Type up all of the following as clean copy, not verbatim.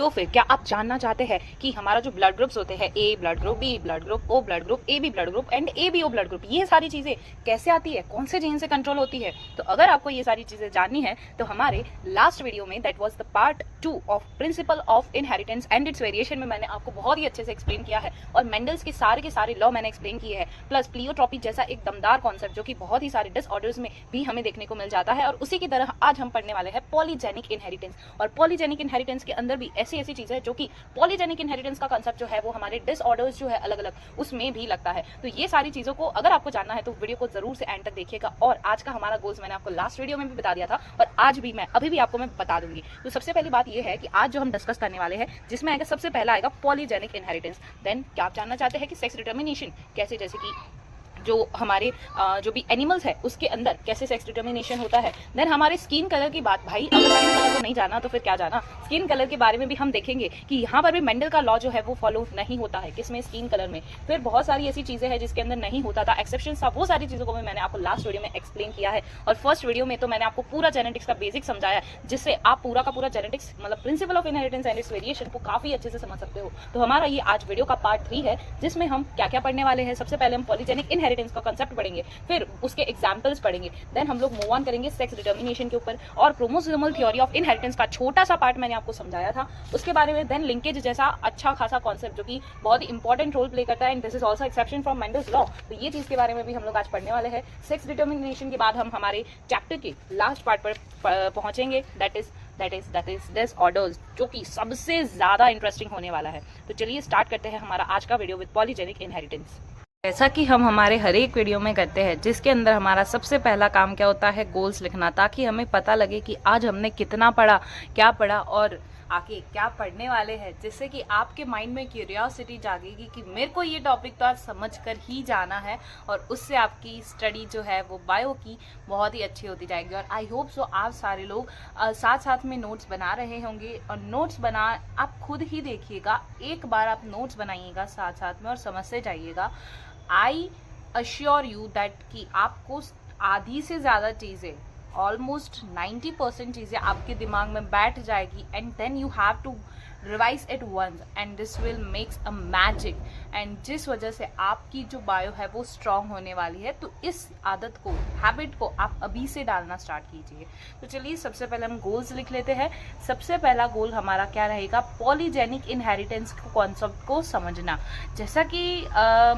तो फिर क्या आप जानना चाहते हैं कि हमारा जो ब्लड ग्रुप्स होते हैं, A blood group, B blood group, O blood group, A B blood group and A B O blood group, ये सारी चीजें कैसे आती है, कौन से जीन से कंट्रोल होती है? तो अगर आपको ये सारी चीजें जाननी है तो हमारे लास्ट वीडियो में, that was the part 2 of principle of inheritance and it's variation में मैंने आपको बहुत ही अच्छे से एक्सप्लेन किया है और मेंडल्स के सारे लॉ मैंने एक्सप्लेन किए हैं, प्लस प्लियोट्रॉपी जैसा एक दमदार कॉन्सेप्ट जो कि बहुत ही सारे डिसऑर्डर्स में भी हमें देखने को मिल जाता है। और उसी की तरह आज हम पढ़ने वाले हैं पॉलीजेनिक इनहेरिटेंस। और पॉलीजेनिक इनहेरिटेंस के अंदर भी ऐसी चीजें है जो कि पॉलीजेनिक इनहेरिटेंस का कांसेप्ट जो है वो हमारे डिसऑर्डर्स जो है अलग अलग उसमें भी लगता है। तो ये सारी चीजों को अगर आपको जानना है तो वीडियो को जरूर से एंड तक देखिएगा। और आज का हमारा गोल्स मैंने आपको लास्ट वीडियो में भी बता दिया था और आज भी मैं अभी भी आपको मैं बता दूंगी। तो सबसे पहली बात ये है कि आज जो हम डिस्कस करने वाले हैं जिसमें आएगा सबसे पहला आएगा पॉलीजेनिक इनहेरिटेंस। देन क्या आप जानना चाहते हैं कि सेक्स डिटर्मिनेशन कैसे, जैसे कि जो हमारे जो भी एनिमल्स है उसके अंदर कैसे सेक्स डिटर्मिनेशन होता है। देन हमारे स्किन कलर की बात, भाई अगर स्किन कलर को नहीं जाना तो फिर क्या जाना, स्किन कलर के बारे में भी हम देखेंगे कि यहाँ पर भी मेंडल का लॉ जो है वो फॉलो नहीं होता है, किसमें, स्किन कलर में। फिर बहुत सारी ऐसी चीजें हैं जिसके अंदर नहीं होता था, एक्सेप्शन था, वो सारी चीजों को भी मैंने आपको लास्ट वीडियो में एक्सप्लेन किया है। और फर्स्ट वीडियो में तो मैंने आपको पूरा जेनेटिक्स का बेसिक समझाया जिससे आप पूरा का पूरा जेनेटिक्स मतलब principle of inheritance and it's variation को काफी अच्छे से समझ सकते हो। तो हमारा ये आज वीडियो का पार्ट 3 है जिसमें हम क्या क्या पढ़ने वाले हैं। सबसे पहले हम पॉलीजेनिक इनहेरिटेंस का कंसेप्ट पढ़ेंगे, फिर उसके एग्जांपल्स पढ़ेंगे, देन हम लोग मूव ऑन करेंगे सेक्स डिटर्मिनेशन के ऊपर और क्रोमोसोमल थ्योरी ऑफ इनहेरिटेंस का छोटा सा पार्ट मैंने आपको समझाया था उसके बारे में। देन लिंकेज जैसा अच्छा खासा कॉन्सेप्ट जो कि बहुत ही इंपॉर्टेंट रोल प्ले करता है and this is also exception from Mendel's law. तो ये चीज के बारे में भी हम लोग आज पढ़ने वाले हैं। सेक्स डिटर्मिनेशन के बाद हम हमारे चैप्टर के लास्ट पार्ट पर पहुंचेंगे, दैट इज डिसऑर्डर्स, जो कि सबसे ज्यादा इंटरेस्टिंग होने वाला है। तो चलिए स्टार्ट करते हैं हमारा आज का वीडियो विद पॉलीजेनिक इनहेरिटेंस। जैसा कि हम हमारे हर एक वीडियो में करते हैं जिसके अंदर हमारा सबसे पहला काम क्या होता है, गोल्स लिखना, ताकि हमें पता लगे कि आज हमने कितना पढ़ा, क्या पढ़ा और आगे क्या पढ़ने वाले हैं, जिससे कि आपके माइंड में क्यूरियोसिटी जागेगी कि मेरे को ये टॉपिक तो आज समझ कर ही जाना है और उससे आपकी स्टडी जो है वो बायो की बहुत ही अच्छी होती जाएगी। और आई होप सो आप सारे लोग साथ साथ में नोट्स बना रहे होंगे और नोट्स बना आप खुद ही देखिएगा, एक बार आप नोट्स बनाइएगा साथ साथ में और समझते जाइएगा। आई अश्योर यू दैट कि आपको आधी से ज्यादा चीजें, ऑलमोस्ट 90% चीजें आपके दिमाग में बैठ जाएगी and then you have to revise it once and this will makes a magic. And जिस वजह से आपकी जो बायो है वो स्ट्रांग होने वाली है। तो इस आदत को, हैबिट को आप अभी से डालना स्टार्ट कीजिए। तो चलिए सबसे पहले हम गोल्स लिख लेते हैं। सबसे पहला गोल हमारा क्या रहेगा, पॉलीजेनिक इनहेरिटेंस कॉन्सेप्ट को समझना। जैसा कि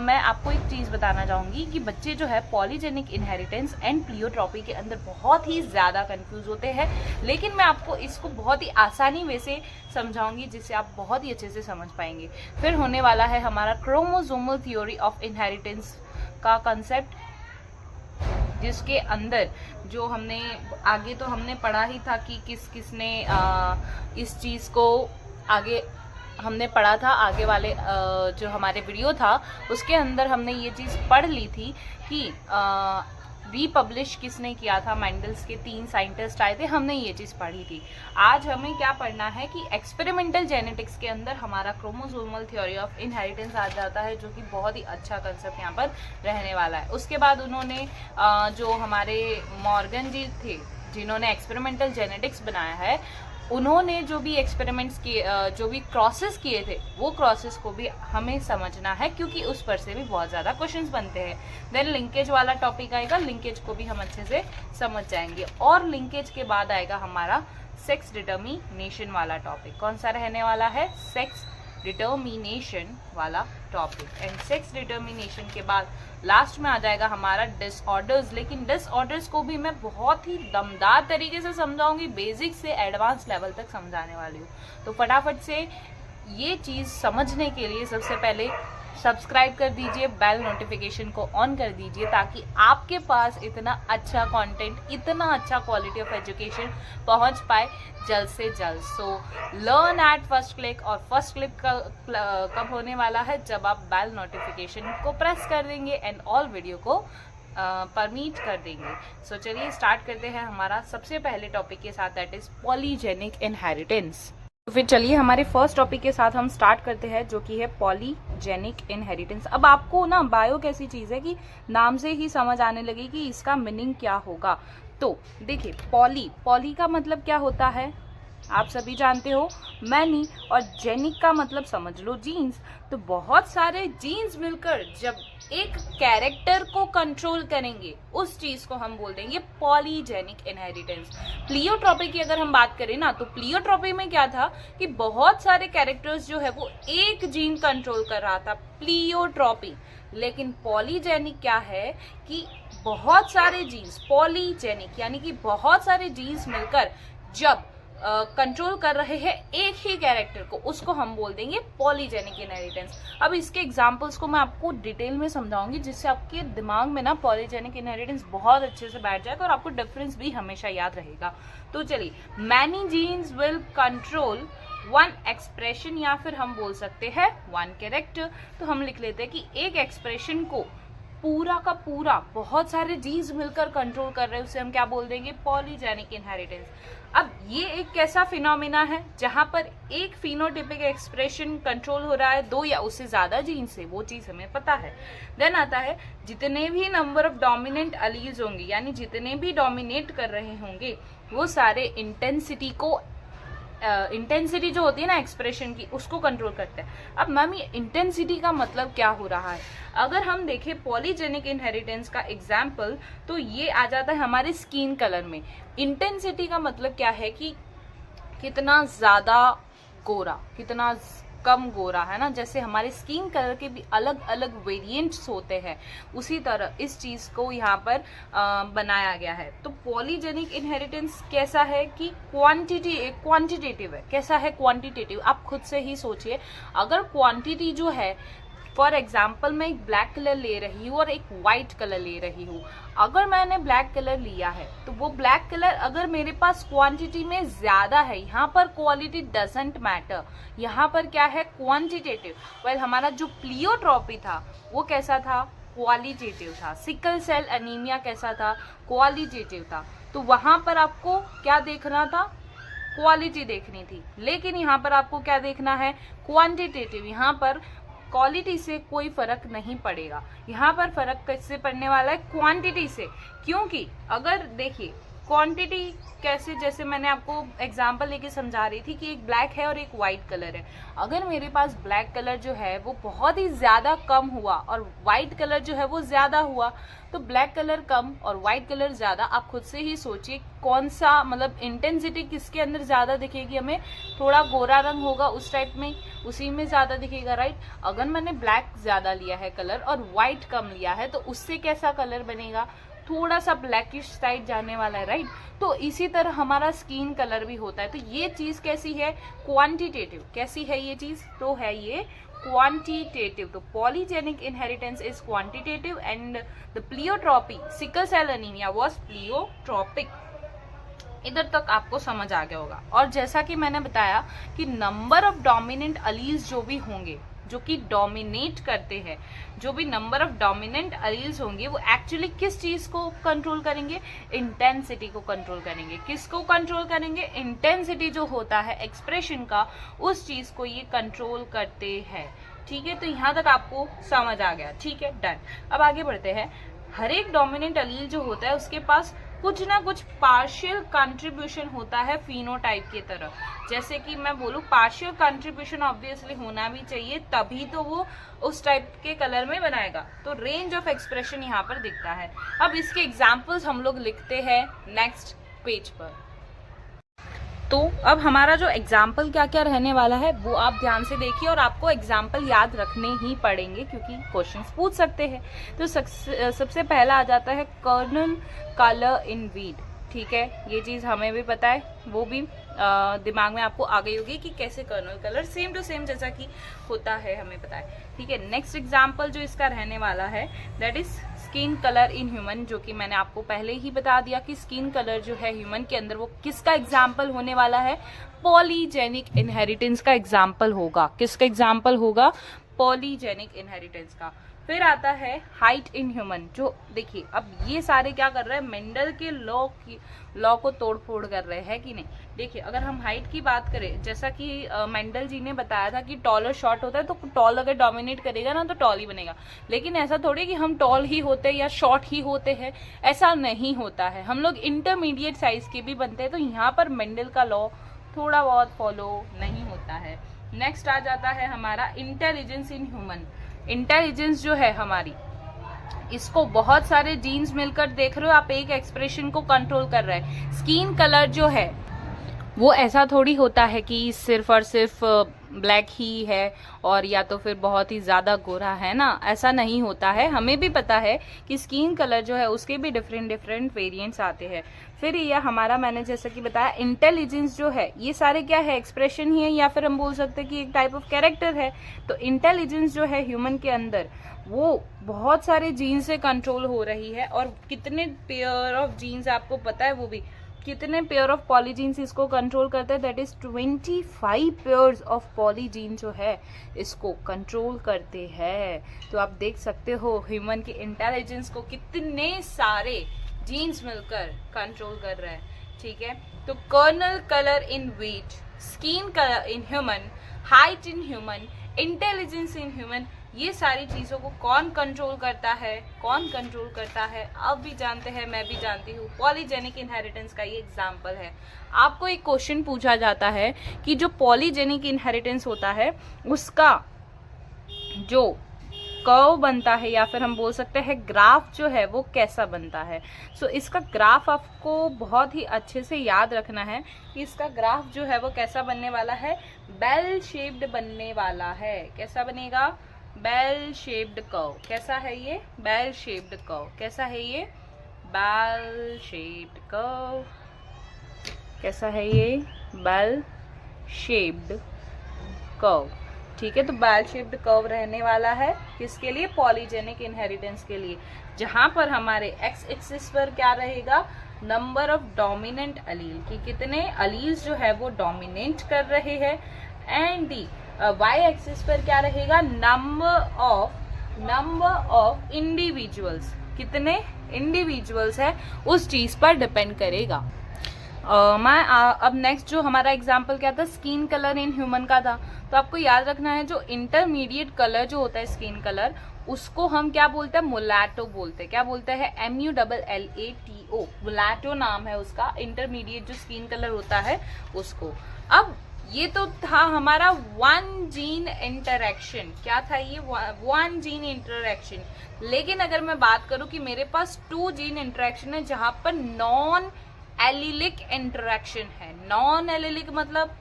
मैं आपको एक चीज बताना चाहूंगी कि बच्चे जो है पॉलीजेनिक इनहेरिटेंस एंड प्लियोट्रॉपी के अंदर बहुत ही ज्यादा कंफ्यूज होते हैं, लेकिन मैं आपको इसको बहुत ही आसानी वे से समझाऊंगी जिससे आप बहुत ही अच्छे से समझ पाएंगे। फिर होने वाला है हमारा क्रोमोसोमल थ्योरी ऑफ इनहेरिटेंस का कंसेप्ट, जिसके अंदर जो हमने आगे तो हमने पढ़ा ही था कि किसने इस चीज को आगे हमने पढ़ा था, आगे वाले जो हमारे वीडियो था उसके अंदर हमने ये चीज पढ़ ली थी कि रीपब्लिश किसने किया था, मेंडल्स के 3 साइंटिस्ट आए थे, हमने ये चीज पढ़ी थी। आज हमें क्या पढ़ना है कि एक्सपेरिमेंटल जेनेटिक्स के अंदर हमारा क्रोमोसोमल थ्योरी ऑफ इनहेरिटेंस आ जाता है, जो कि बहुत ही अच्छा कंसेप्ट यहाँ पर रहने वाला है। उसके बाद उन्होंने जो हमारे मॉर्गन जी थे जिन्होंने एक्सपेरिमेंटल जेनेटिक्स बनाया है, उन्होंने जो भी एक्सपेरिमेंट्स किए, जो भी क्रॉसेस किए थे, वो क्रॉसेस को भी हमें समझना है क्योंकि उस पर से भी बहुत ज्यादा क्वेश्चंस बनते हैं। देन लिंकेज वाला टॉपिक आएगा, लिंकेज को भी हम अच्छे से समझ जाएंगे। और लिंकेज के बाद आएगा हमारा सेक्स डिटर्मिनेशन वाला टॉपिक। कौन सा रहने वाला है, सेक्स डिटर्मिनेशन वाला टॉपिक। एंड सेक्स डिटर्मिनेशन के बाद लास्ट में आ जाएगा हमारा डिसऑर्डर्स। लेकिन डिसऑर्डर्स को भी मैं बहुत ही दमदार तरीके से समझाऊंगी, बेसिक से एडवांस लेवल तक समझाने वाली हूँ। तो फटाफट से ये चीज समझने के लिए सबसे पहले सब्सक्राइब कर दीजिए, बेल नोटिफिकेशन को ऑन कर दीजिए, ताकि आपके पास इतना अच्छा कंटेंट, इतना अच्छा क्वालिटी ऑफ एजुकेशन पहुंच पाए जल्द से जल्द। So learn at first click. और फर्स्ट क्लिक कब होने वाला है, जब आप बेल नोटिफिकेशन को प्रेस कर देंगे एंड ऑल वीडियो को परमिट कर देंगे। सो चलिए स्टार्ट करते हैं हमारा सबसे पहले टॉपिक के साथ, दैट इज पॉलीजेनिक इनहेरिटेंस। तो फिर चलिए हमारे फर्स्ट टॉपिक के साथ हम स्टार्ट करते हैं, जो कि है पॉलीजेनिक इनहेरिटेंस। अब आपको ना बायो कैसी चीज है कि नाम से ही समझ आने लगी कि इसका मीनिंग क्या होगा। तो देखिए, पॉली का मतलब क्या होता है, आप सभी जानते हो मैनी, और जेनिक का मतलब समझ लो जीन्स। तो बहुत सारे जीन्स मिलकर जब एक कैरेक्टर को कंट्रोल करेंगे उस चीज को हम बोल देंगे पॉलीजेनिक इनहेरिटेंस। प्लियोट्रॉपी की अगर हम बात करें ना, तो प्लियोट्रॉपी में क्या था कि बहुत सारे कैरेक्टर्स जो है वो एक जीन कंट्रोल कर रहा था, प्लियोट्रॉपी। लेकिन पॉलीजेनिक क्या है कि बहुत सारे जीन्स, पॉलीजेनिक यानी कि बहुत सारे जीन्स मिलकर जब कंट्रोल कर रहे हैं एक ही कैरेक्टर को, उसको हम बोल देंगे पॉलीजेनिक इनहेरिटेंस। अब इसके एग्जांपल्स को मैं आपको डिटेल में समझाऊंगी, जिससे आपके दिमाग में ना पॉलीजेनिक इनहेरिटेंस बहुत अच्छे से बैठ जाएगा और आपको डिफरेंस भी हमेशा याद रहेगा। तो चलिए, many genes will control one expression, या फिर हम बोल सकते हैं वन कैरेक्टर। तो हम लिख लेते हैं कि एक एक्सप्रेशन को पूरा का पूरा बहुत सारे जीन्स मिलकर कंट्रोल कर रहे हैं, उसे हम क्या बोल देंगे, पॉलीजेनिक इनहेरिटेंस। अब ये एक कैसा फिनोमिना है जहां पर एक फिनोटिपिक एक्सप्रेशन कंट्रोल हो रहा है दो या उससे ज्यादा जीन से, वो चीज हमें पता है। देन आता है जितने भी नंबर ऑफ डोमिनेंट अलील्स होंगे, यानी जितने भी डोमिनेट कर रहे होंगे वो सारे इंटेंसिटी जो होती है ना एक्सप्रेशन की, उसको कंट्रोल करते हैं। अब मैम ये इंटेंसिटी का मतलब क्या हो रहा है? अगर हम देखें पॉलीजेनिक इनहेरिटेंस का एग्जाम्पल, तो ये आ जाता है हमारे स्किन कलर में। इंटेंसिटी का मतलब क्या है कि कितना ज्यादा गोरा, कितना कम गोरा, है ना। जैसे हमारे स्किन कलर के भी अलग अलग वेरिएंट्स होते हैं, उसी तरह इस चीज को यहाँ पर बनाया गया है। तो पॉलीजेनिक इनहेरिटेंस कैसा है कि क्वांटिटेटिव है। कैसा है? क्वांटिटेटिव। आप खुद से ही सोचिए, अगर क्वांटिटी जो है, फॉर एग्जाम्पल मैं एक ब्लैक कलर ले रही हूँ और एक व्हाइट कलर ले रही हूँ। अगर मैंने ब्लैक कलर लिया है तो वो ब्लैक कलर अगर मेरे पास क्वांटिटी में ज्यादा है, यहाँ पर क्वालिटी डजंट मैटर, यहाँ पर क्या है, क्वांटिटेटिव। वेल हमारा जो प्लियोट्रॉपी था वो कैसा था, क्वालिटेटिव था। सिकल सेल एनीमिया कैसा था, क्वालिटेटिव था। तो वहां पर आपको क्या देखना था, क्वालिटी देखनी थी। लेकिन यहाँ पर आपको क्या देखना है, क्वांटिटेटिव। यहाँ पर क्वालिटी से कोई फर्क नहीं पड़ेगा, यहाँ पर फर्क किससे पड़ने वाला है, क्वांटिटी से। क्योंकि अगर देखिए क्वांटिटी कैसे, जैसे मैंने आपको एग्जांपल लेके समझा रही थी कि एक ब्लैक है और एक वाइट कलर है। अगर मेरे पास ब्लैक कलर जो है वो बहुत ही ज्यादा कम हुआ और वाइट कलर जो है वो ज्यादा हुआ, तो ब्लैक कलर कम और व्हाइट कलर ज्यादा। आप खुद से ही सोचिए कौन सा, मतलब इंटेंसिटी किसके अंदर ज्यादा दिखेगी हमें, थोड़ा गोरा रंग होगा उस टाइप में, उसी में ज्यादा दिखेगा, राइट। अगर मैंने ब्लैक ज्यादा लिया है कलर और व्हाइट कम लिया है, तो उससे कैसा कलर बनेगा, थोड़ा सा ब्लैकिश साइड जाने वाला है, राइट। तो इसी तरह हमारा स्किन कलर भी होता है। तो ये चीज कैसी है, क्वांटिटेटिव। कैसी है ये चीज, तो है ये क्वांटिटेटिव। तो polygenic inheritance is quantitative and the pleiotropy, sickle cell anaemia was pleiotropic. इधर तक आपको समझ आ गया होगा। और जैसा कि मैंने बताया कि नंबर ऑफ डोमिनेंट अलील्स जो भी होंगे, जो कि डोमिनेट करते हैं, जो भी नंबर ऑफ डोमिनेंट अलील्स होंगे, वो एक्चुअली किस चीज को कंट्रोल करेंगे, इंटेंसिटी को कंट्रोल करेंगे। किसको कंट्रोल करेंगे, इंटेंसिटी जो होता है एक्सप्रेशन का, उस चीज को ये कंट्रोल करते हैं। ठीक है, तो यहाँ तक आपको समझ आ गया। ठीक है, डन। अब आगे बढ़ते हैं। हर एक डोमिनेंट अलील जो होता है उसके पास कुछ ना कुछ पार्शियल कंट्रीब्यूशन होता है फिनोटाइप की तरफ। जैसे कि मैं बोलूँ पार्शियल कंट्रीब्यूशन ऑब्वियसली होना भी चाहिए, तभी तो वो उस टाइप के कलर में बनाएगा। तो रेंज ऑफ एक्सप्रेशन यहाँ पर दिखता है। अब इसके एग्जाम्पल्स हम लोग लिखते हैं नेक्स्ट पेज पर। तो अब हमारा जो एग्जाम्पल क्या क्या रहने वाला है वो आप ध्यान से देखिए, और आपको एग्जाम्पल याद रखने ही पड़ेंगे क्योंकि क्वेश्चंस पूछ सकते हैं। तो सबसे पहला आ जाता है कर्नल कलर इन वीट। ठीक है, ये चीज हमें भी पता है, वो भी दिमाग में आपको आ गई होगी कि कैसे kernel colour same to same जैसा कि होता है, हमें पता है। ठीक है, नेक्स्ट एग्जाम्पल जो इसका रहने वाला है that is skin colour in human, जो कि मैंने आपको पहले ही बता दिया कि स्किन कलर जो है ह्यूमन के अंदर वो किसका एग्जाम्पल होने वाला है, पॉलीजेनिक इनहेरिटेंस का एग्जाम्पल होगा। किसका एग्जाम्पल होगा, पॉलीजेनिक इनहेरिटेंस का। फिर आता है हाइट इन ह्यूमन, जो देखिए अब ये सारे क्या कर रहे हैं, मेंडल के लॉ को तोड़ फोड़ कर रहे हैं कि नहीं। देखिए अगर हम हाइट की बात करें, जैसा कि मेंडल जी ने बताया था कि टॉल और शॉर्ट होता है, तो टॉल अगर डोमिनेट करेगा ना तो टॉल ही बनेगा। लेकिन ऐसा थोड़ी कि हम टॉल ही होते हैं या शॉर्ट ही होते हैं, ऐसा नहीं होता है। हम लोग इंटरमीडिएट साइज के भी बनते हैं। तो यहाँ पर मेंडल का लॉ थोड़ा बहुत फॉलो नहीं होता है। नेक्स्ट आ जाता है हमारा इंटेलिजेंस इन ह्यूमन। इंटेलिजेंस जो है हमारी, इसको बहुत सारे जीन्स मिलकर देख रहे हो आप एक एक्सप्रेशन को कंट्रोल कर रहे हैं। स्किन कलर जो है वो ऐसा थोड़ी होता है कि सिर्फ और सिर्फ ब्लैक ही है और या तो फिर बहुत ही ज्यादा गोरा है ना, ऐसा नहीं होता है। हमें भी पता है कि स्किन कलर जो है उसके भी डिफरेंट डिफरेंट वेरिएंट्स आते हैं। फिर ये हमारा, मैंने जैसा कि बताया, इंटेलिजेंस जो है ये सारे क्या है, एक्सप्रेशन ही है, या फिर हम बोल सकते हैं कि एक टाइप ऑफ कैरेक्टर है। तो इंटेलिजेंस जो है ह्यूमन के अंदर वो बहुत सारे जीन से कंट्रोल हो रही है। और कितने पेयर ऑफ जीन्स आपको पता है, वो भी कितने पेयर ऑफ पॉलीजीन्स इसको कंट्रोल करते हैं, that is 25 pairs of polygene जो है इसको कंट्रोल करते हैं। तो आप देख सकते हो ह्यूमन की इंटेलिजेंस को कितने सारे जीन्स मिलकर कंट्रोल कर रहे हैं। ठीक है, तो kernel colour in wheat, skin colour in human, height in human, intelligence in human, ये सारी चीजों को कौन कंट्रोल करता है, कौन कंट्रोल करता है अब भी जानते हैं, मैं भी जानती हूँ। पॉलीजेनिक इनहेरिटेंस का ये एग्जाम्पल है। आपको एक क्वेश्चन पूछा जाता है कि जो पॉलीजेनिक इनहेरिटेंस होता है उसका जो कर्व बनता है या फिर हम बोल सकते हैं ग्राफ जो है वो कैसा बनता है। सो इसका ग्राफ आपको बहुत ही अच्छे से याद रखना है कि इसका ग्राफ जो है वो कैसा बनने वाला है, बेल शेप्ड बनने वाला है। कैसा बनेगा, बेल शेप्ड कर्व। कैसा है ये, बेल शेप्ड कर्व। कैसा है ये, बेल शेप्ड कर्व। कैसा है ये, बेल शेप्ड कर्व। ठीक है, तो बेल शेप्ड कर्व रहने वाला है किसके लिए, पॉलीजेनिक इनहेरिटेंस के लिए, जहां पर हमारे एक्स एक्सिस पर क्या रहेगा, नंबर ऑफ डोमिनेंट अलील की कितने अलील्स जो है वो डोमिनेट कर रहे हैं, एंड दी वाई एक्सिस पर क्या रहेगा, नंबर ऑफ इंडिविजुअल्स, कितने इंडिविजुअल्स है उस चीज पर डिपेंड करेगा। अब नेक्स्ट जो हमारा एग्जाम्पल क्या था, स्किन कलर इन ह्यूमन का था। तो आपको याद रखना है जो इंटरमीडिएट कलर जो होता है स्किन कलर, उसको हम क्या बोलते हैं, मुलाटो बोलते हैं। क्या बोलते हैं, MULLATO, मुलाटो नाम है उसका, इंटरमीडिएट जो स्किन कलर होता है उसको। अब ये तो था हमारा वन जीन इंटरेक्शन। क्या था ये, वन जीन इंटरेक्शन। लेकिन अगर मैं बात करूं कि मेरे पास 2 जीन इंटरेक्शन है जहां पर नॉन एलिलिक इंटरेक्शन है। नॉन एलिलिक मतलब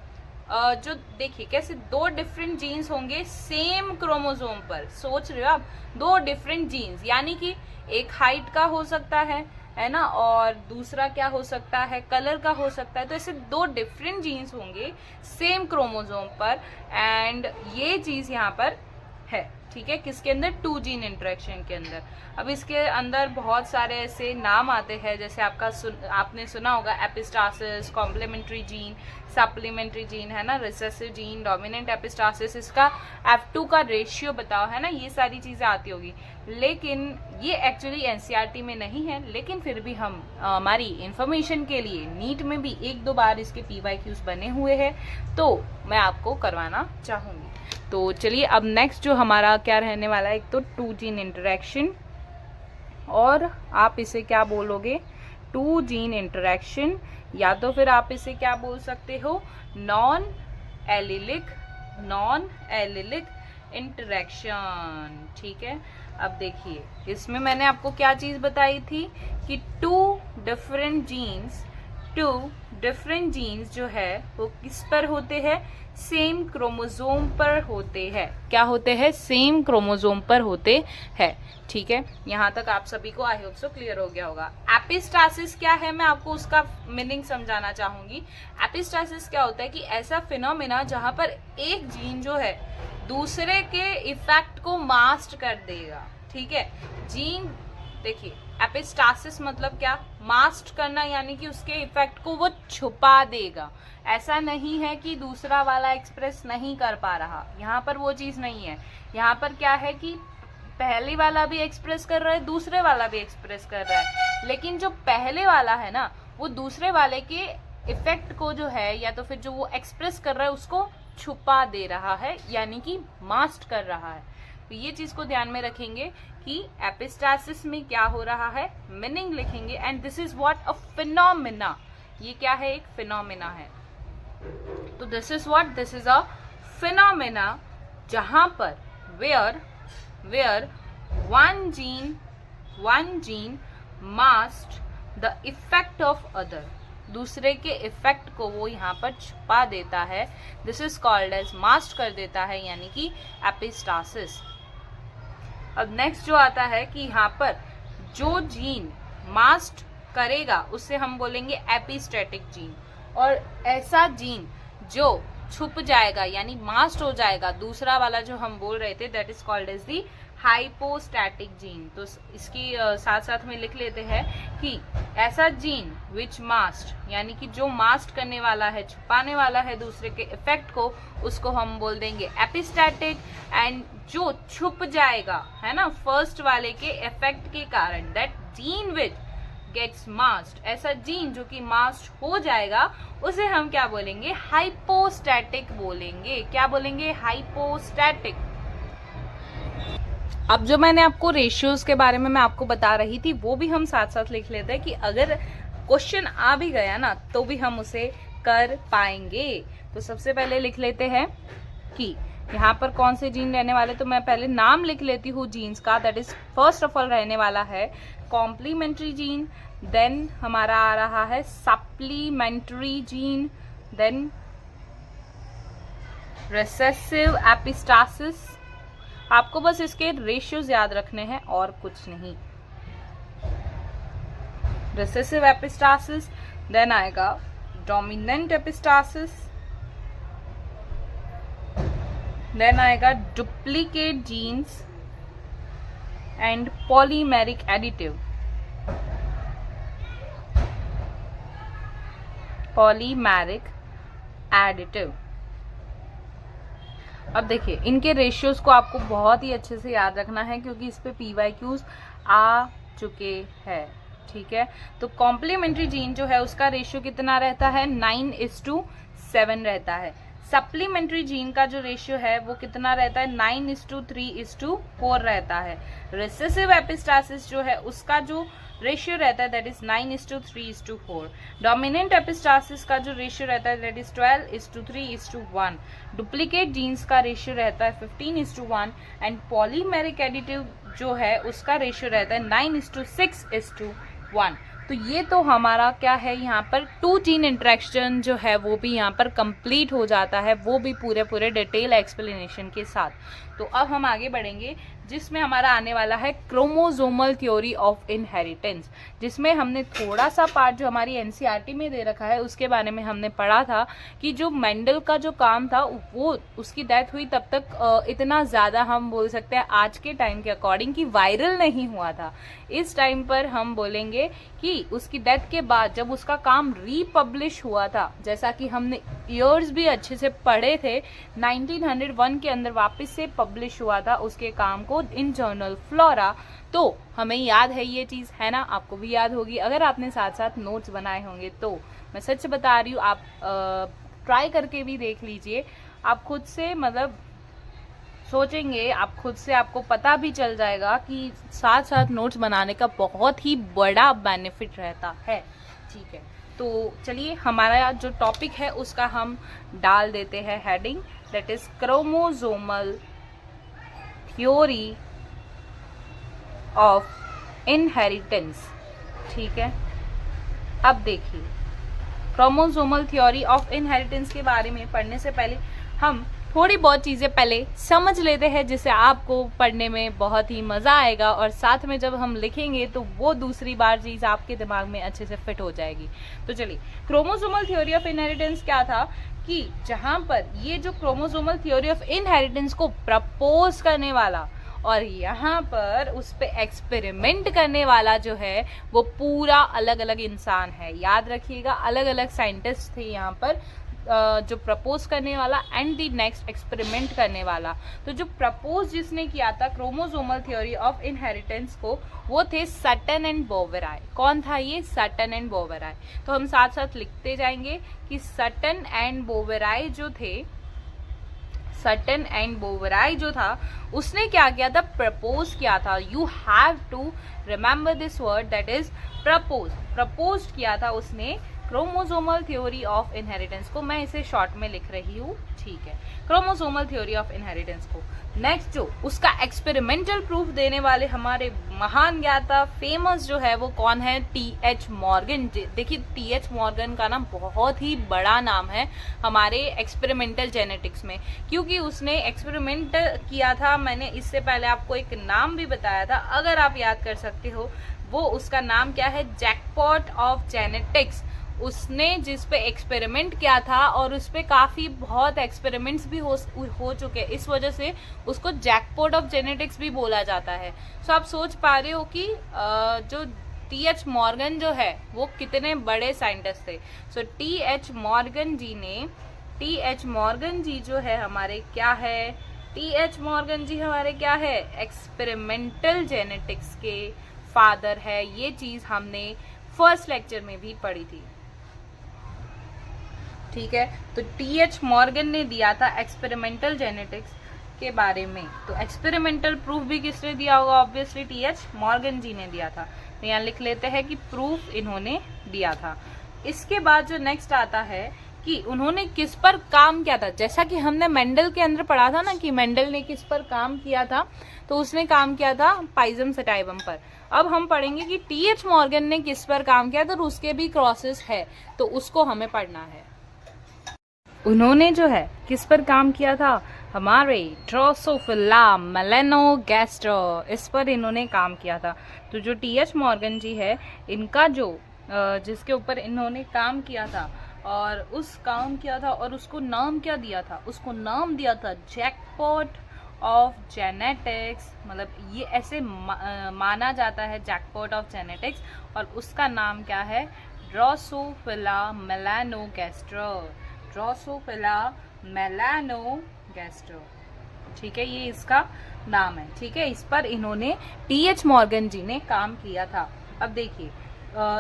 जो देखिए कैसे 2 डिफरेंट जीन्स होंगे सेम क्रोमोसोम पर, सोच रहे हो आप, 2 डिफरेंट जीन्स, यानी कि एक हाइट का हो सकता है ना, और दूसरा क्या हो सकता है, कलर का हो सकता है। तो ऐसे 2 डिफरेंट जीन्स होंगे सेम क्रोमोसोम पर, एंड ये चीज यहाँ पर है। ठीक है, किसके अंदर, 2 जीन इंटरेक्शन के अंदर। अब इसके अंदर बहुत सारे ऐसे नाम आते हैं, जैसे आपने सुना होगा epistasis, complementary gene, supplementary gene, है ना, रिसेसिव जीन, डोमिनेंट एपिस्टासिस, इसका F2 का रेशियो बताओ, है ना, ये सारी चीजें आती होगी। लेकिन ये एक्चुअली एनसीईआरटी में नहीं है, लेकिन फिर भी हम हमारी इंफॉर्मेशन के लिए नीट में भी 1-2 बार इसके PYQs बने हुए हैं, तो मैं आपको करवाना चाहूंगी। तो चलिए अब नेक्स्ट जो हमारा क्या रहने वाला है, एक तो 2 जीन इंटरेक्शन, और आप इसे क्या बोलोगे, 2 जीन इंटरेक्शन, या तो फिर आप इसे क्या बोल सकते हो, नॉन एलिलिक इंटरेक्शन। ठीक है, अब देखिए इसमें मैंने आपको क्या चीज बताई थी कि 2 डिफरेंट जीन्स जो है वो किस पर होते हैं, सेम क्रोमोसोम पर होते हैं। क्या होते हैं, सेम क्रोमोसोम पर होते हैं। ठीक है, यहाँ तक आप सभी को आई होप सो क्लियर हो गया होगा। एपिस्टासिस क्या है, मैं आपको उसका मीनिंग समझाना चाहूंगी। एपिस्टासिस क्या होता है कि ऐसा फिनोमेना जहां पर एक जीन जो है दूसरे के इफेक्ट को मास्क कर देगा। ठीक है, जीन देखिए एपिस्टासिस मतलब क्या, मास्क करना, यानी कि उसके इफेक्ट को वो छुपा देगा। ऐसा नहीं है कि दूसरा वाला एक्सप्रेस नहीं कर पा रहा, यहाँ पर वो चीज नहीं है। यहाँ पर क्या है कि पहले वाला भी एक्सप्रेस कर रहा है, दूसरे वाला भी एक्सप्रेस कर रहा है, लेकिन जो पहले वाला है ना वो दूसरे वाले के इफेक्ट को जो है या तो फिर जो वो एक्सप्रेस कर रहा है उसको छुपा दे रहा है, यानी कि मास्क कर रहा है। तो ये चीज को ध्यान में रखेंगे कि एपिस्टासिस में क्या हो रहा है, मीनिंग लिखेंगे, and this is what a phenomena. ये क्या है, एक फिनोमेना है। तो this is what, this is a phenomena जहां पर where one gene mask the effect of other, दूसरे के इफेक्ट को वो यहाँ पर छुपा देता है। This is called as mask कर देता है, यानी कि एपिस्टासिस। अब नेक्स्ट जो आता है कि यहाँ पर जो जीन मास्क करेगा उसे हम बोलेंगे एपिस्टैटिक जीन, और ऐसा जीन जो छुप जाएगा यानी मास्क हो जाएगा, दूसरा वाला जो हम बोल रहे थे, that is called as the hypostatic gene. तो इसकी साथ साथ में लिख लेते हैं कि ऐसा जीन विच मास्क, यानी कि जो मास्क करने वाला है, छुपाने वाला है दूसरे के इफेक्ट को, उसको हम बोल देंगे एपिस्टैटिक। एंड जो छुप जाएगा है ना फर्स्ट वाले के इफेक्ट के कारण, that gene which gets masked, ऐसा जीन जो कि मास्क हो जाएगा, उसे हम क्या बोलेंगे, हाइपोस्टैटिक बोलेंगे। क्या बोलेंगे, हाइपोस्टैटिक। अब जो मैंने आपको रेशियोज के बारे में मैं आपको बता रही थी, वो भी हम साथ साथ लिख लेते हैं कि अगर क्वेश्चन आ भी गया ना तो भी हम उसे कर पाएंगे। तो सबसे पहले लिख लेते हैं कि यहाँ पर कौन से जीन रहने वाले, तो मैं पहले नाम लिख लेती हूँ जीन्स का। That is first of all रहने वाला है कॉम्प्लीमेंट्री जीन, देन हमारा आ रहा है supplementary gene, then recessive epistasis. आपको बस इसके रेशियोज याद रखने हैं और कुछ नहीं। रिसेसिव एपिस्टासिस, देन आएगा डोमिनेंट एपिस्टासिस, देन आएगा duplicate genes and polymeric additive. Polymeric additive. अब देखिए इनके रेशियोज को आपको बहुत ही अच्छे से याद रखना है क्योंकि इस पे PYQs आ चुके हैं, ठीक है। तो कॉम्प्लीमेंट्री जीन जो है उसका रेशियो कितना रहता है, 9:7 रहता है। सप्लीमेंट्री जीन का जो रेशियो है वो कितना रहता है, 9:3:4 रहता है। रिसेसिव एपिस्टासिस जो है उसका जो रेशियो रहता है दैट इज 9:3:4। डोमिनेंट एपिस्टासिस का जो रेशियो रहता है दैट इज 12:3:1। डुप्लीकेट जीन्स का रेशियो रहता है 15:1 एंड पॉलीमेरिक एडिटिव जो है उसका रेशियो रहता है 9:6:1। तो ये तो हमारा क्या है, यहाँ पर 2 जीन इंटरेक्शन जो है वो भी यहाँ पर कंप्लीट हो जाता है, वो भी पूरे डिटेल एक्सप्लेनेशन के साथ। तो अब हम आगे बढ़ेंगे जिसमें हमारा आने वाला है क्रोमोसोमल थ्योरी ऑफ इनहेरिटेंस, जिसमें हमने थोड़ा सा पार्ट जो हमारी NCERT में दे रखा है उसके बारे में हमने पढ़ा था कि जो मेंडल का जो काम था वो उसकी डेथ हुई तब तक इतना ज़्यादा हम बोल सकते हैं आज के टाइम के अकॉर्डिंग कि वायरल नहीं हुआ था। इस टाइम पर हम बोलेंगे कि उसकी डेथ के बाद जब उसका काम रीपब्लिश हुआ था, जैसा कि हमने ईयर्स भी अच्छे से पढ़े थे, 1901 के अंदर वापस से पब्लिश हुआ था उसके काम को इन जर्नल फ्लोरा। तो हमें याद है ये चीज़, है ना, आपको भी याद होगी अगर आपने साथ साथ नोट्स बनाए होंगे। तो मैं सच बता रही हूँ, आप ट्राई करके भी देख लीजिए, आप खुद से मतलब सोचेंगे, आप खुद से आपको पता भी चल जाएगा कि साथ साथ नोट्स बनाने का बहुत ही बड़ा बेनिफिट रहता है, ठीक है। तो चलिए हमारा जो टॉपिक है उसका हम डाल देते हैं heading, that is chromosomal theory of inheritance, ठीक है। अब देखिए क्रोमोसोमल थ्योरी ऑफ इनहेरिटेंस के बारे में पढ़ने से पहले हम थोड़ी बहुत चीज़ें पहले समझ लेते हैं जिससे आपको पढ़ने में बहुत ही मज़ा आएगा और साथ में जब हम लिखेंगे तो वो दूसरी बार चीज़ आपके दिमाग में अच्छे से फिट हो जाएगी। तो चलिए, क्रोमोसोमल थ्योरी ऑफ इनहेरिटेंस क्या था कि जहाँ पर ये जो क्रोमोसोमल थ्योरी ऑफ इनहेरिटेंस को प्रपोज करने वाला और यहाँ पर उस पर एक्सपेरिमेंट करने वाला जो है वो पूरा अलग अलग इंसान है। याद रखिएगा, अलग अलग साइंटिस्ट थे यहाँ पर जो प्रपोज करने वाला एंड दी नेक्स्ट एक्सपेरिमेंट करने वाला। तो जो प्रपोज जिसने किया था क्रोमोसोमल थ्योरी ऑफ इनहेरिटेंस को, वो थे सटन एंड बोवेराय। कौन था ये? Sutton and Boveri. तो हम साथ साथ लिखते जाएंगे कि सटन एंड बोवेराय जो थे, सटन एंड बोवेराय जो था उसने क्या किया था? प्रपोज किया था। You have to remember this word, that is propose. Propose किया था उसने क्रोमोसोमल थ्योरी ऑफ इनहेरिटेंस को, मैं इसे शॉर्ट में लिख रही हूँ, ठीक है, क्रोमोसोमल थ्योरी ऑफ इनहेरिटेंस को। नेक्स्ट जो उसका एक्सपेरिमेंटल प्रूफ देने वाले हमारे महान ज्ञाता फेमस जो है वो कौन है, टी.एच. मॉर्गन। देखिए टी.एच. मॉर्गन का नाम बहुत ही बड़ा नाम है हमारे एक्सपेरिमेंटल जेनेटिक्स में, क्योंकि उसने एक्सपेरिमेंट किया था। मैंने इससे पहले आपको एक नाम भी बताया था, अगर आप याद कर सकते हो, वो उसका नाम क्या है, जैकपॉट ऑफ जेनेटिक्स। उसने जिस पे एक्सपेरिमेंट किया था और उस पे काफी बहुत एक्सपेरिमेंट्स भी हो चुके हैं, इस वजह से उसको जैकपॉट ऑफ जेनेटिक्स भी बोला जाता है। सो आप सोच पा रहे हो कि जो टी.एच. मॉर्गन जो है वो कितने बड़े साइंटिस्ट थे। सो टी.एच. मॉर्गन जी जो है हमारे क्या है, टी.एच. मॉर्गन जी हमारे क्या है, एक्सपेरिमेंटल जेनेटिक्स के फादर है। ये चीज हमने फर्स्ट लेक्चर में भी पढ़ी थी, ठीक है। तो टी.एच. मॉर्गन ने दिया था एक्सपेरिमेंटल जेनेटिक्स के बारे में। तो एक्सपेरिमेंटल प्रूफ भी किसने दिया होगा, ऑब्वियसली टी.एच. मॉर्गन जी ने दिया था। तो यहाँ लिख लेते हैं कि प्रूफ इन्होंने दिया था। इसके बाद जो नेक्स्ट आता है कि उन्होंने किस पर काम किया था। जैसा कि हमने मेंडल के अंदर पढ़ा था ना कि मेंडल ने किस पर काम किया था, तो उसने काम किया था पाइजम सटाइवम पर। अब हम पढ़ेंगे कि टी.एच. मॉर्गन ने किस पर काम किया था, तो उसके भी क्रॉसेस है, तो उसको हमें पढ़ना है। उन्होंने जो है किस पर काम किया था, हमारे ड्रोसोफिला मेलानोगैस्टर, इस पर इन्होंने काम किया था। तो जो टी.एच. मॉर्गन जी है, इनका जो जिसके ऊपर इन्होंने काम किया था और उसको नाम क्या दिया था, उसको नाम दिया था जैकपॉट ऑफ जेनेटिक्स। मतलब ये ऐसे माना जाता है जैकपॉट ऑफ जेनेटिक्स, और उसका नाम क्या है, ड्रोसोफिला मेलानोगैस्टर। ड्रोसोफिला मेलानोगैस्टर, ठीक है, ये इसका नाम है, ठीक है। इस पर इन्होंने टी.एच. मॉर्गन जी ने काम किया था। अब देखिए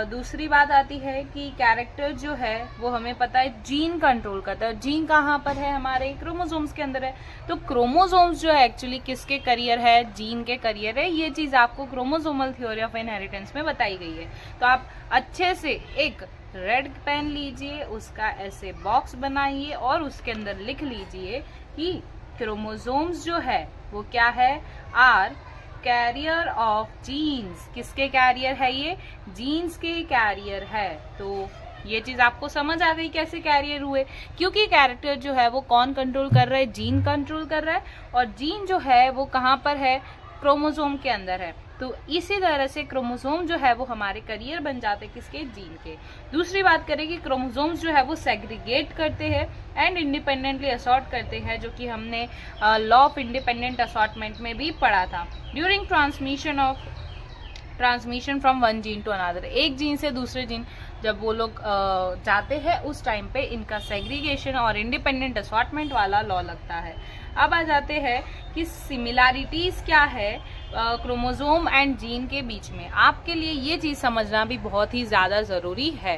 दूसरी बात आती है कि कैरेक्टर जो है वो हमें पता है जीन कंट्रोल करता है। जीन कहाँ पर है, हमारे क्रोमोसोम्स के अंदर है। तो क्रोमोसोम्स जो है एक्चुअली किसके करियर है, जीन के करियर है। ये चीज आपको क्रोमोसोमल थ्योरी ऑफ इनहेरिटेंस में बताई गई है। तो आप अच्छे से एक रेड पेन लीजिए, उसका ऐसे बॉक्स बनाइए और उसके अंदर लिख लीजिए कि क्रोमोसोम्स जो है वो क्या है, आर कैरियर ऑफ जीन्स। किसके कैरियर है, ये जीन्स के कैरियर है। तो ये चीज आपको समझ आ गई कैसे कैरियर हुए, क्योंकि कैरेक्टर जो है वो कौन कंट्रोल कर रहा है, जीन कंट्रोल कर रहा है, और जीन जो है वो कहाँ पर है, क्रोमोसोम के अंदर है। तो इसी तरह से क्रोमोसोम जो है वो हमारे करियर बन जाते हैं किसके, जीन के। दूसरी बात करें कि क्रोमोसोम्स जो है वो सेग्रीगेट करते हैं एंड इंडिपेंडेंटली असॉर्ट करते हैं, जो कि हमने लॉ ऑफ इंडिपेंडेंट असॉर्टमेंट में भी पढ़ा था। During transmission from one gene to another, एक जीन से दूसरे जीन जब वो लोग जाते हैं उस टाइम पे इनका सेग्रीगेशन और इंडिपेंडेंट असॉर्टमेंट वाला लॉ लगता है। अब आ जाते हैं कि सिमिलैरिटीज क्या है क्रोमोसोम एंड जीन के बीच में। आपके लिए ये चीज समझना भी बहुत ही ज्यादा जरूरी है।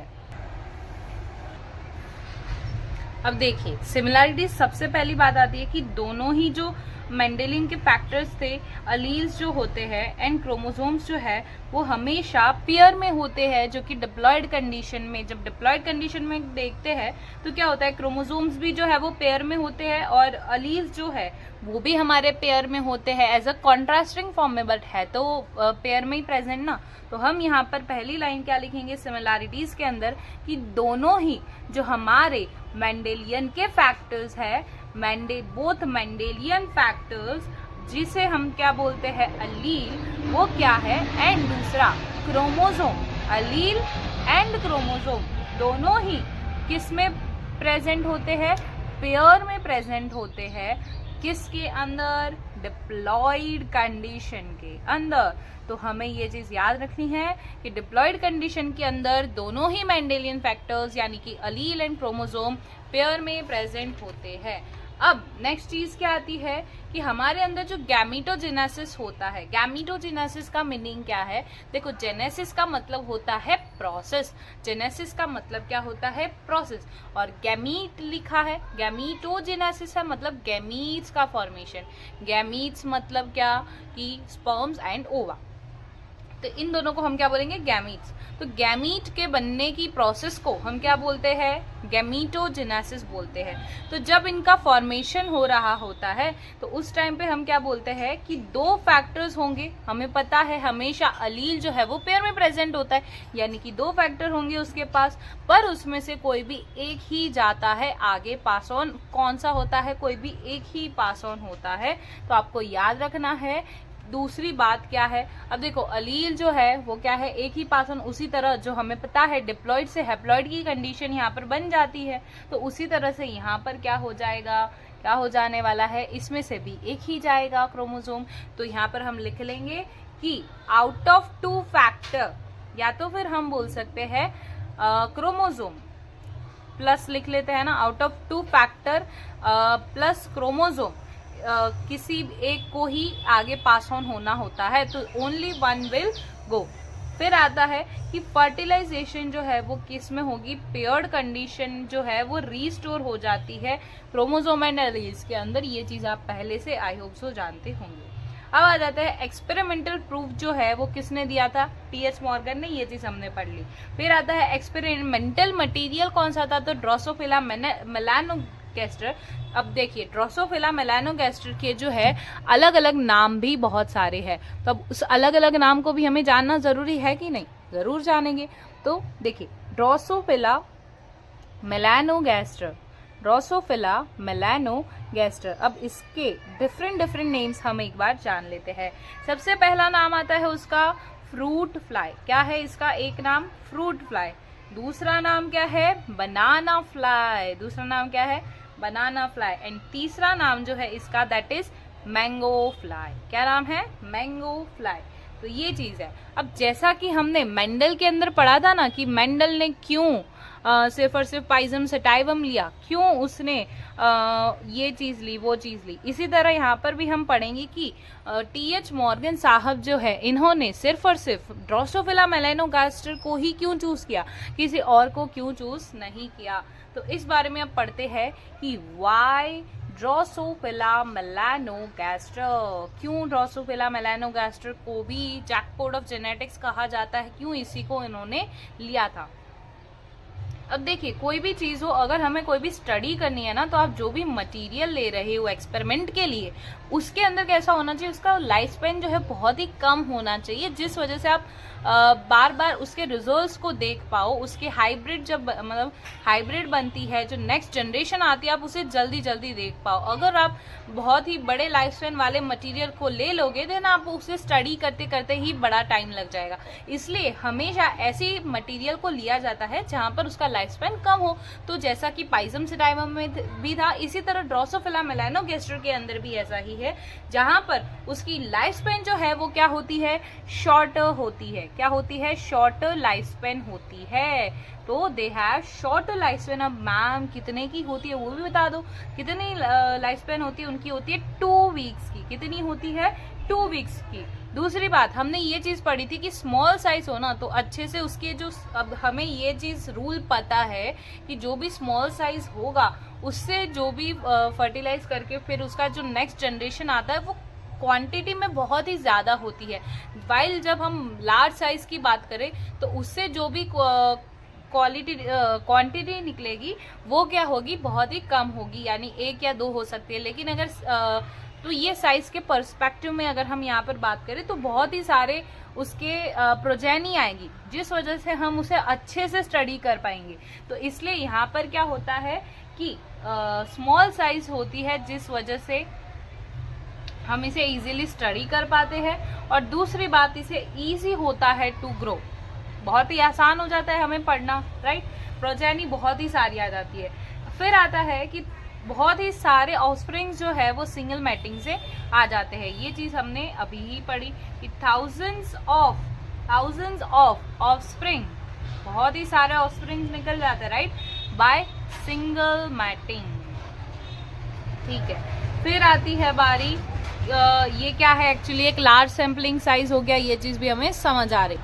अब देखिए सिमिलैरिटीज, सबसे पहली बात आती है कि दोनों ही जो मेंडेलियन के फैक्टर्स थे, अलील्स जो होते हैं एंड क्रोमोसोम्स जो है वो हमेशा पेयर में होते हैं, जो कि डिप्लॉयड कंडीशन में, जब डिप्लॉयड कंडीशन में देखते हैं तो क्या होता है, क्रोमोसोम्स भी जो है वो पेयर में होते हैं और अलील्स जो है वो भी हमारे पेयर में होते हैं एज अ कॉन्ट्रास्टिंग फॉर्म में, बट है तो पेयर में ही प्रेजेंट ना। तो हम यहाँ पर पहली लाइन क्या लिखेंगे सिमिलैरिटीज के अंदर कि दोनों ही जो हमारे मेंडेलियन के फैक्टर्स है, बोथ मेंडेलियन फैक्टर्स, जिसे हम क्या बोलते हैं अलील, वो क्या है, एंड दूसरा क्रोमोसोम, अलील एंड क्रोमोसोम दोनों ही किस में प्रेजेंट होते हैं, पेयर में प्रेजेंट होते हैं, किसके अंदर, डिप्लॉयड कंडीशन के अंदर। तो हमें ये चीज याद रखनी है कि डिप्लॉयड कंडीशन के अंदर दोनों ही मेंडेलियन फैक्टर्स यानी कि अलील एंड क्रोमोसोम पेयर में प्रेजेंट होते हैं। अब नेक्स्ट चीज क्या आती है कि हमारे अंदर जो गैमीटोजेनेसिस होता है, गैमीटोजेनेसिस का मीनिंग क्या है, देखो जेनेसिस का मतलब होता है प्रोसेस, जेनेसिस का मतलब क्या होता है, प्रोसेस, और गैमीट लिखा है, गैमीटोजेनेसिस है मतलब गैमीट्स का फॉर्मेशन। गैमीट्स मतलब क्या कि स्पर्म्स एंड ओवा। तो इन दोनों को हम क्या बोलेंगे, गैमीट्स। तो गैमीट के बनने की प्रोसेस को हम क्या बोलते हैं, गैमीटोजेनेसिस बोलते हैं। तो जब इनका फॉर्मेशन हो रहा होता है तो उस टाइम पे हम क्या बोलते हैं कि दो फैक्टर्स होंगे। हमें पता है हमेशा अलील जो है वो पेयर में प्रेजेंट होता है, यानी कि दो फैक्टर होंगे उसके पास, पर उसमें से कोई भी एक ही जाता है आगे, पास ऑन कौन सा होता है, कोई भी एक ही पास ऑन होता है। तो आपको याद रखना है। दूसरी बात क्या है, अब देखो अलील जो है वो क्या है, एक ही पास ऑन। उसी तरह जो हमें पता है डिप्लॉइड से हैप्लॉइड की कंडीशन यहाँ पर बन जाती है, तो उसी तरह से यहाँ पर क्या हो जाएगा, क्या हो जाने वाला है, इसमें से भी एक ही जाएगा क्रोमोसोम। तो यहाँ पर हम लिख लेंगे कि आउट ऑफ 2 फैक्टर, या तो फिर हम बोल सकते हैं क्रोमोसोम प्लस लिख लेते हैं ना, out of 2 factor plus chromosome किसी एक को ही आगे पास ऑन होना होता है, तो ओनली वन विल गो। फिर आता है कि फर्टिलाइजेशन जो है वो किस में होगी, पेयर्ड कंडीशन जो है वो रीस्टोर हो जाती है क्रोमोसोम एंड एलील्स के अंदर। ये चीज आप पहले से आई होप सो जानते होंगे। अब आ जाता है एक्सपेरिमेंटल प्रूफ जो है वो किसने दिया था, टी.एच. मॉर्गन ने, ये चीज हमने पढ़ ली। फिर आता है एक्सपेरिमेंटल मटेरियल कौन सा था, तो ड्रोसोफिला मेलानोगैस्टर। अब देखिए ड्रोसोफिला मेलानोगैस्टर के जो है अलग अलग नाम भी बहुत सारे हैं, तो अब उस अलग अलग नाम को भी हमें जानना जरूरी है कि नहीं, जरूर जानेंगे। तो देखिए ड्रोसोफिला मेलानोगैस्टर, ड्रोसोफिला मेलानोगैस्टर। अब इसके डिफरेंट नेम्स हम एक बार जान लेते हैं। सबसे पहला नाम आता है उसका फ्रूट फ्लाई। क्या है इसका एक नाम, फ्रूट फ्लाई। दूसरा नाम क्या है, बनाना फ्लाई। दूसरा नाम क्या है, बनाना फ्लाई। एंड तीसरा नाम जो है इसका दैट इज मैंगो फ्लाई। क्या नाम है, मैंगो फ्लाई। तो ये चीज है। अब जैसा कि हमने मेंडल के अंदर पढ़ा था ना कि मेंडल ने क्यों सिर्फ और सिर्फ पाइजम सटाइवम लिया, क्यों उसने ये चीज ली वो चीज ली, इसी तरह यहाँ पर भी हम पढ़ेंगे कि टी.एच. मॉर्गन साहब जो है इन्होंने सिर्फ और सिर्फ ड्रोसोफिला मेलानोगैस्टर को ही क्यों चूज किया, किसी और को क्यों चूज नहीं किया। तो इस बारे में अब पढ़ते हैं कि वाई ड्रोसोफिला मेलानोगैस्टर, क्यों ड्रोसोफिला मेलानोगैस्टर को भी जैकपॉट ऑफ जेनेटिक्स कहा जाता है, क्यों इसी को इन्होंने लिया था। अब देखिए कोई भी चीज हो, अगर हमें कोई भी स्टडी करनी है ना, तो आप जो भी मटेरियल ले रहे हो एक्सपेरिमेंट के लिए, उसके अंदर कैसा होना चाहिए, उसका लाइफ स्पेन जो है बहुत ही कम होना चाहिए, जिस वजह से आप बार बार उसके रिजल्ट्स को देख पाओ। उसके हाइब्रिड जब मतलब हाइब्रिड बनती है, जो नेक्स्ट जनरेशन आती है, आप उसे जल्दी जल्दी देख पाओ। अगर आप बहुत ही बड़े लाइफ स्पेन वाले मटेरियल को ले लोगे देन आप उसे स्टडी करते करते ही बड़ा टाइम लग जाएगा। इसलिए हमेशा ऐसी मटेरियल को लिया जाता है जहां पर उसका लाइफ स्पेन कम हो। तो जैसा कि पाइजम सटाइवम में भी था, इसी तरह ड्रोसोफिला मेलानोगैस्टर के अंदर भी ऐसा ही है, जहां पर उसकी लाइफ स्पेन जो है वो क्या होती है, शॉर्टर होती है। क्या होती है, शॉर्टर लाइफ स्पेन होती है। तो they have shorter life span. अब मैम कितने की होती है वो भी बता दो, कितनी लाइफ स्पेन होती है उनकी, होती है 2 वीक्स की। कितनी होती है, 2 वीक्स की। दूसरी बात हमने ये चीज पढ़ी थी कि स्मॉल साइज हो ना, तो अच्छे से उसके जो, अब हमें ये चीज रूल पता है कि जो भी स्मॉल साइज होगा उससे जो भी फर्टिलाइज करके फिर उसका जो नेक्स्ट जनरेशन आता है वो क्वांटिटी में बहुत ही ज्यादा होती है। वाइल जब हम लार्ज साइज की बात करें तो उससे जो भी क्वांटिटी निकलेगी वो क्या होगी, बहुत ही कम होगी, यानी 1 या 2 हो सकती है। लेकिन अगर तो ये साइज के पर्सपेक्टिव में अगर हम यहाँ पर बात करें तो बहुत ही सारे उसके प्रोजेनी आएगी, जिस वजह से हम उसे अच्छे से स्टडी कर पाएंगे। तो इसलिए यहाँ पर क्या होता है कि स्मॉल साइज होती है, जिस वजह से हम इसे इजीली स्टडी कर पाते हैं। और दूसरी बात, इसे इजी होता है टू ग्रो, बहुत ही आसान हो जाता है हमें पढ़ना, राइट। प्रोजेनी बहुत ही सारी आ जाती है। फिर आता है कि बहुत ही सारे ऑफस्प्रिंग जो है वो सिंगल मैटिंग से आ जाते हैं। ये चीज हमने अभी ही पढ़ी कि थाउजेंड्स ऑफ ऑफस्प्रिंग, बहुत ही सारे ऑफस्प्रिंग निकल जाते हैं, राइट, बाय सिंगल मैटिंग। ठीक है, फिर आती है बारी, ये क्या है एक्चुअली, एक लार्ज सैम्पलिंग साइज हो गया, ये चीज भी हमें समझ आ रही।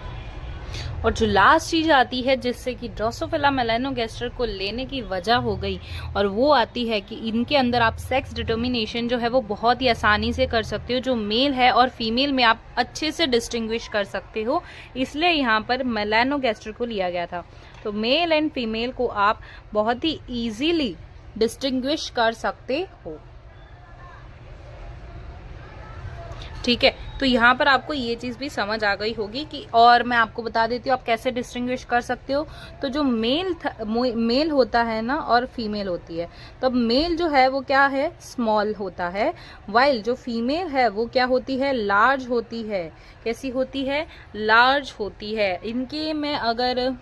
और जो लास्ट चीज आती है जिससे कि ड्रोसोफिला मेलानोगैस्टर को लेने की वजह हो गई, और वो आती है कि इनके अंदर आप सेक्स डिटर्मिनेशन जो है वो बहुत ही आसानी से कर सकते हो, जो मेल है और फीमेल में आप अच्छे से डिस्टिंग्विश कर सकते हो, इसलिए यहाँ पर मेलानोगैस्टर को लिया गया था। तो मेल एंड फीमेल को आप बहुत ही इजीली डिस्टिंग्विश कर सकते हो। ठीक है, तो यहाँ पर आपको ये चीज भी समझ आ गई होगी कि, और मैं आपको बता देती हूँ आप कैसे डिस्टिंग्विश कर सकते हो। तो जो मेल होता है ना और फीमेल होती है, तो मेल जो है वो क्या है, स्मॉल होता है, वाइल जो फीमेल है वो क्या होती है, लार्ज होती है। कैसी होती है, लार्ज होती है। इनके मैं अगर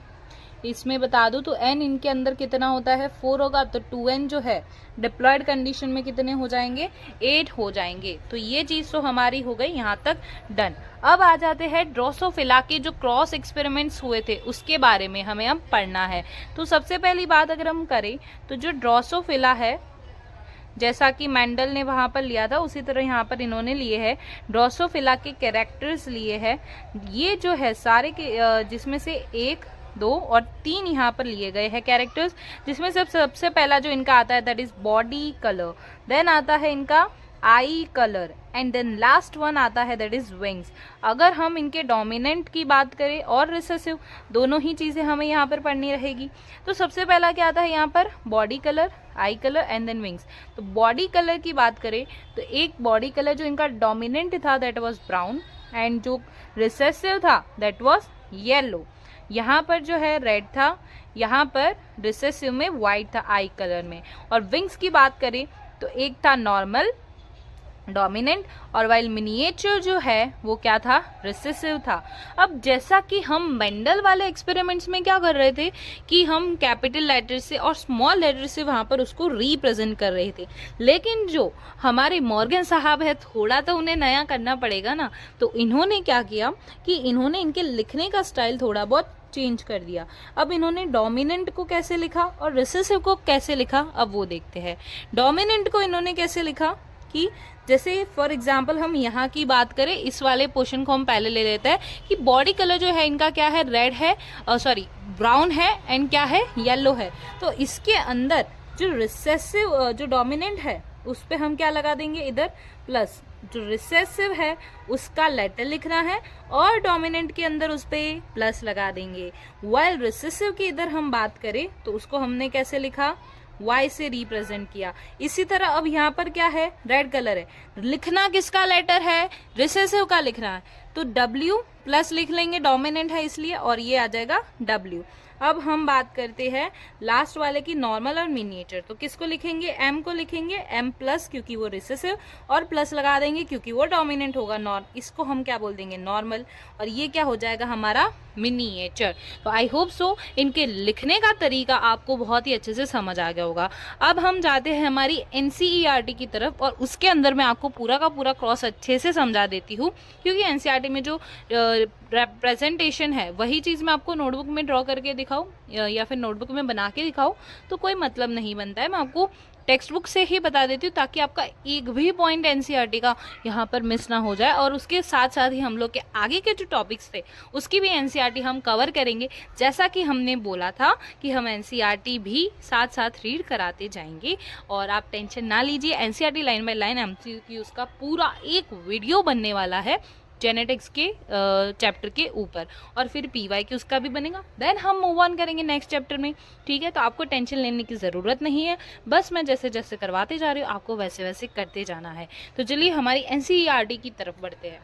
इसमें बता दूं तो n इनके अंदर कितना होता है, 4 होगा, तो 2n जो है डिप्लॉयड कंडीशन में कितने हो जाएंगे, 8 हो जाएंगे। तो ये चीज तो हमारी हो गई यहाँ तक डन। अब आ जाते हैं ड्रोसोफिला के जो क्रॉस एक्सपेरिमेंट्स हुए थे उसके बारे में हमें अब पढ़ना है। तो सबसे पहली बात अगर हम करें तो जो ड्रोसोफिला है, जैसा कि मेंडल ने वहां पर लिया था उसी तरह यहाँ पर इन्होंने लिए है ड्रोसोफिला के कैरेक्टर्स लिए है। ये जो है सारे के जिसमें से 1, 2 और 3 यहाँ पर लिए गए हैं कैरेक्टर्स, जिसमें सबसे पहला जो इनका आता है that is body colour, then आता है इनका eye colour, and then last one आता है दैट इज विंग्स। अगर हम इनके डोमिनेंट की बात करें और रिसेसिव, दोनों ही चीजें हमें यहाँ पर पढ़नी रहेगी। तो सबसे पहला क्या आता है यहाँ पर, body colour, eye colour and then wings. तो बॉडी कलर की बात करें तो एक बॉडी कलर जो इनका डोमिनेंट था दैट वाज ब्राउन, एंड जो रिसेसिव था दैट वाज येलो। यहाँ पर जो है रेड था, यहाँ पर रिसेसिव में व्हाइट था आई कलर में। और विंग्स की बात करें तो एक था नॉर्मल डोमिनेंट, और वाइल मिनिएचर जो है वो क्या था, रिसेसिव था। अब जैसा कि हम मेंडल वाले एक्सपेरिमेंट्स में क्या कर रहे थे कि हम कैपिटल लेटर से और स्मॉल लेटर से वहां पर उसको रिप्रेजेंट कर रहे थे, लेकिन जो हमारे मॉर्गन साहब है थोड़ा तो उन्हें नया करना पड़ेगा ना। तो इन्होंने क्या किया कि इन्होंने इनके लिखने का स्टाइल थोड़ा बहुत चेंज कर दिया। अब इन्होंने डोमिनेंट को कैसे लिखा और रिसेसिव को कैसे लिखा, अब वो देखते हैं। डोमिनेंट को इन्होंने कैसे लिखा कि जैसे फॉर एग्जाम्पल हम यहाँ की बात करें, इस वाले पोर्शन को हम पहले ले लेते हैं कि बॉडी कलर जो है इनका क्या है, रेड है, सॉरी ब्राउन है, एंड क्या है, येलो है। तो इसके अंदर जो रिसेसिव जो डोमिनेंट है उस पे हम क्या लगा देंगे, इधर प्लस, जो रिसेसिव है उसका लेटर लिखना है और डोमिनेंट के अंदर उस पे प्लस लगा देंगे। वाइल रिसेसिव की इधर हम बात करें तो उसको हमने कैसे लिखा, Y से रिप्रेजेंट किया। इसी तरह अब यहाँ पर क्या है, रेड कलर है, लिखना किसका लेटर है, रिसेसिव का लिखना है, तो W प्लस लिख लेंगे, डोमिनेंट है इसलिए, और ये आ जाएगा W। अब हम बात करते हैं लास्ट वाले की, नॉर्मल और मिनिएचर। तो किसको लिखेंगे, M को लिखेंगे, M प्लस क्योंकि वो रिसेसिव, और प्लस लगा देंगे क्योंकि वो डोमिनेंट होगा, इसको हम क्या बोल देंगे, नॉर्मल, और ये क्या हो जाएगा हमारा मिनिएचर। तो आई होप सो इनके लिखने का तरीका आपको बहुत ही अच्छे से समझ आ गया होगा। अब हम जाते हैं हमारी NCERT की तरफ, और उसके अंदर मैं आपको पूरा का पूरा क्रॉस अच्छे से समझा देती हूँ, क्योंकि NCERT में जो प्रेजेंटेशन है वही चीज़ मैं आपको नोटबुक में ड्रॉ करके दिखाऊं या फिर नोटबुक में बना के दिखाऊं तो कोई मतलब नहीं बनता है। मैं आपको टेक्स्ट बुक से ही बता देती हूँ ताकि आपका एक भी पॉइंट NCERT का यहाँ पर मिस ना हो जाए, और उसके साथ साथ ही हम लोग के आगे के जो टॉपिक्स थे उसकी भी NCERT हम कवर करेंगे, जैसा कि हमने बोला था कि हम NCERT भी साथ साथ रीड कराते जाएंगे। और आप टेंशन ना लीजिए, NCERT line by line MCQ का पूरा एक वीडियो बनने वाला है जेनेटिक्स के चैप्टर के ऊपर, और फिर PY उसका भी बनेगा, देन हम मूव ऑन करेंगे नेक्स्ट चैप्टर में। ठीक है, तो आपको टेंशन लेने की ज़रूरत नहीं है, बस मैं जैसे जैसे करवाते जा रही हूँ आपको वैसे वैसे करते जाना है। तो चलिए हमारी NCERT की तरफ बढ़ते हैं।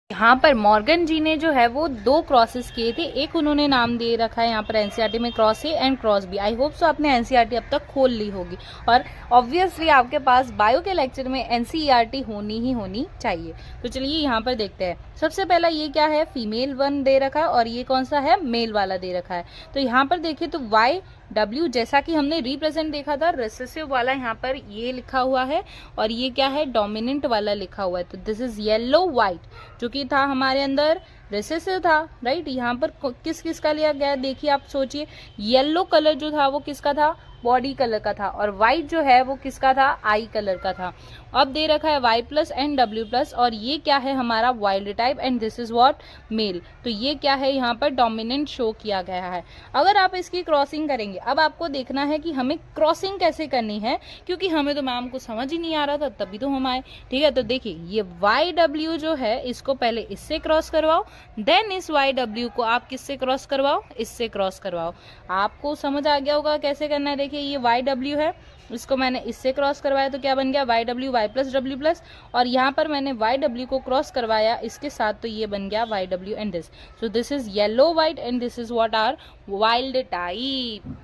यहाँ पर मॉर्गन जी ने जो है वो 2 क्रॉसेस किए थे, एक उन्होंने नाम दे रखा है यहाँ पर NCERT में cross A and cross B। I hope so आपने NCERT अब तक खोल ली होगी, और ऑब्वियसली आपके पास बायो के लेक्चर में NCERT होनी ही होनी चाहिए। तो चलिए यहाँ पर देखते हैं। सबसे पहला ये क्या है, फीमेल 1 दे रखा है, और ये कौन सा है, मेल वाला दे रखा है। तो यहाँ पर देखिए तो YW जैसा कि हमने रिप्रेजेंट देखा था, रिसेसिव वाला यहाँ पर ये लिखा हुआ है, और ये क्या है, डोमिनेंट वाला लिखा हुआ है। तो दिस इज येलो व्हाइट, जो कि था हमारे अंदर रिसेसिव था, राइट। यहाँ पर किस किस का लिया गया देखिए, आप सोचिए, येलो कलर जो था वो किसका था, बॉडी कलर का था, और व्हाइट जो है वो किसका था, आई कलर का था। अब दे रखा है Y plus and W plus, और ये क्या है हमारा wild type and this is what male. तो ये क्या है यहाँ पर डोमिनेंट शो किया गया है। अगर आप इसकी क्रॉसिंग करेंगे, अब आपको देखना है कि हमें क्रॉसिंग कैसे करनी है, क्योंकि हमें तो मैम को समझ ही नहीं आ रहा था, तभी तो हम आए, ठीक है। तो देखिए ये YW जो है इसको पहले इससे क्रॉस करवाओ, देन इस YW को आप किससे क्रॉस करवाओ, इससे क्रॉस करवाओ। आपको समझ आ गया होगा कैसे करना है। देखिए ये YW है, इसको मैंने इससे क्रॉस करवाया तो क्या बन गया YW Y plus W plus, और यहाँ पर मैंने YW को क्रॉस करवाया इसके साथ, तो ये बन गया YW and this. So this is yellow white and this is what are wild type.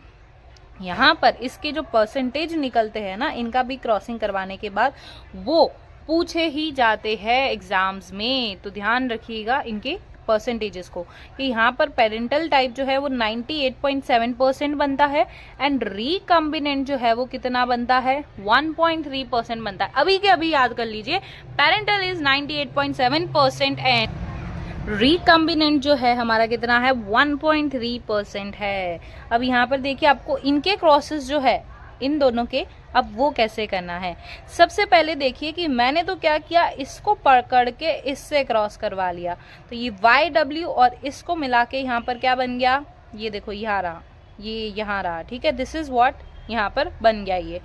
यहाँ पर इसके जो परसेंटेज निकलते हैं ना, इनका भी क्रॉसिंग करवाने के बाद वो पूछे ही जाते हैं एग्जाम्स में, तो ध्यान रखिएगा इनके परसेंटेजेस को, कि यहाँ पर पेरेंटल टाइप जो है वो 98.7% बनता है एंड रिकम्बिनेंट जो है वो कितना बनता है, 1.3% बनता है। अभी के अभी याद कर लीजिए, पेरेंटल इज 98.7% एंड रिकम्बिनेंट जो है हमारा कितना है, 1.3% है। अब यहाँ पर देखिए आपको इनके क्रॉसेस जो है इन दोनों के, अब वो कैसे करना है। सबसे पहले देखिए कि मैंने तो क्या किया, इसको पकड़ के इससे क्रॉस करवा लिया, तो ये YW और इसको मिला के यहाँ पर क्या बन गया, ये देखो यहाँ रहा, ये यहाँ रहा, ठीक है। दिस इज व्हाट यहाँ पर बन गया ये।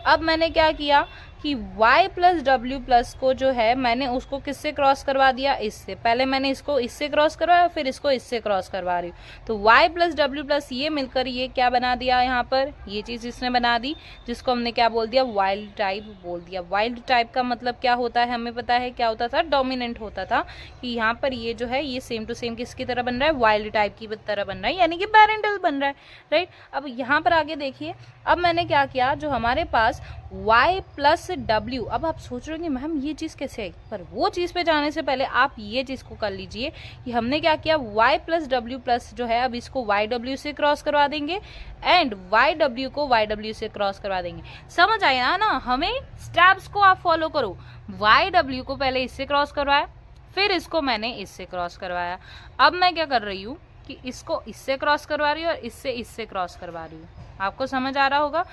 अब मैंने क्या किया कि Y प्लस W प्लस को जो है मैंने उसको किससे क्रॉस करवा दिया, इससे। पहले मैंने इसको इससे क्रॉस करवाया, फिर इसको इससे क्रॉस करवा रही हूँ, तो Y प्लस W प्लस ये मिलकर ये क्या बना दिया, यहाँ पर ये चीज इसने बना दी, जिसको हमने क्या बोल दिया, वाइल्ड टाइप बोल दिया। वाइल्ड टाइप का मतलब क्या होता है, हमें पता है क्या होता था, डोमिनेंट होता था, कि यहाँ पर ये जो है ये सेम टू सेम किसकी तरह बन रहा है, वाइल्ड टाइप की तरह बन रहा है, यानी कि पेरेंटल बन रहा है, राइट। अब यहाँ पर आगे देखिए, अब मैंने क्या किया, जो हमारे पास Y प्लस W, अब आप सोच रहे होंगे मैम ये चीज कैसे आई, पर वो चीज पे जाने से पहले आप ये चीज को कर लीजिए कि हमने क्या किया, Y प्लस W प्लस जो है अब इसको YW से क्रॉस करवा देंगे एंड YW को YW से क्रॉस करवा देंगे। समझ आया ना, हमें स्टेप्स को आप फॉलो करो। YW को पहले इससे क्रॉस करवाया, फिर इसको मैंने इससे क्रॉस करवाया। अब मैं क्या कर रही हूँ कि इसको इससे क्रॉस करवा रही हूँ और इससे क्रॉस करवा रही हूँ। आपको समझ आ रहा होगा।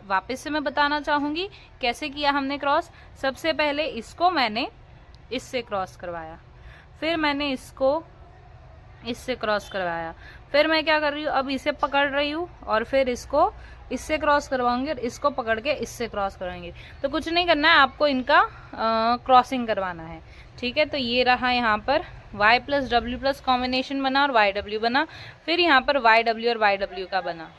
वापस से मैं बताना चाहूंगी कैसे किया हमने क्रॉस। सबसे पहले इसको मैंने इससे क्रॉस करवाया, फिर मैंने इसको इससे क्रॉस करवाया, फिर मैं क्या कर रही हूँ, अब इसे पकड़ रही हूँ और फिर इसको इससे क्रॉस करवाऊंगी और इसको पकड़ के इससे क्रॉस करवाएंगे। तो कुछ नहीं करना है, आपको इनका क्रॉसिंग करवाना है, ठीक है। तो ये रहा यहाँ पर Y plus W plus combination बना और YW बना, फिर यहाँ पर YW और YW का बना,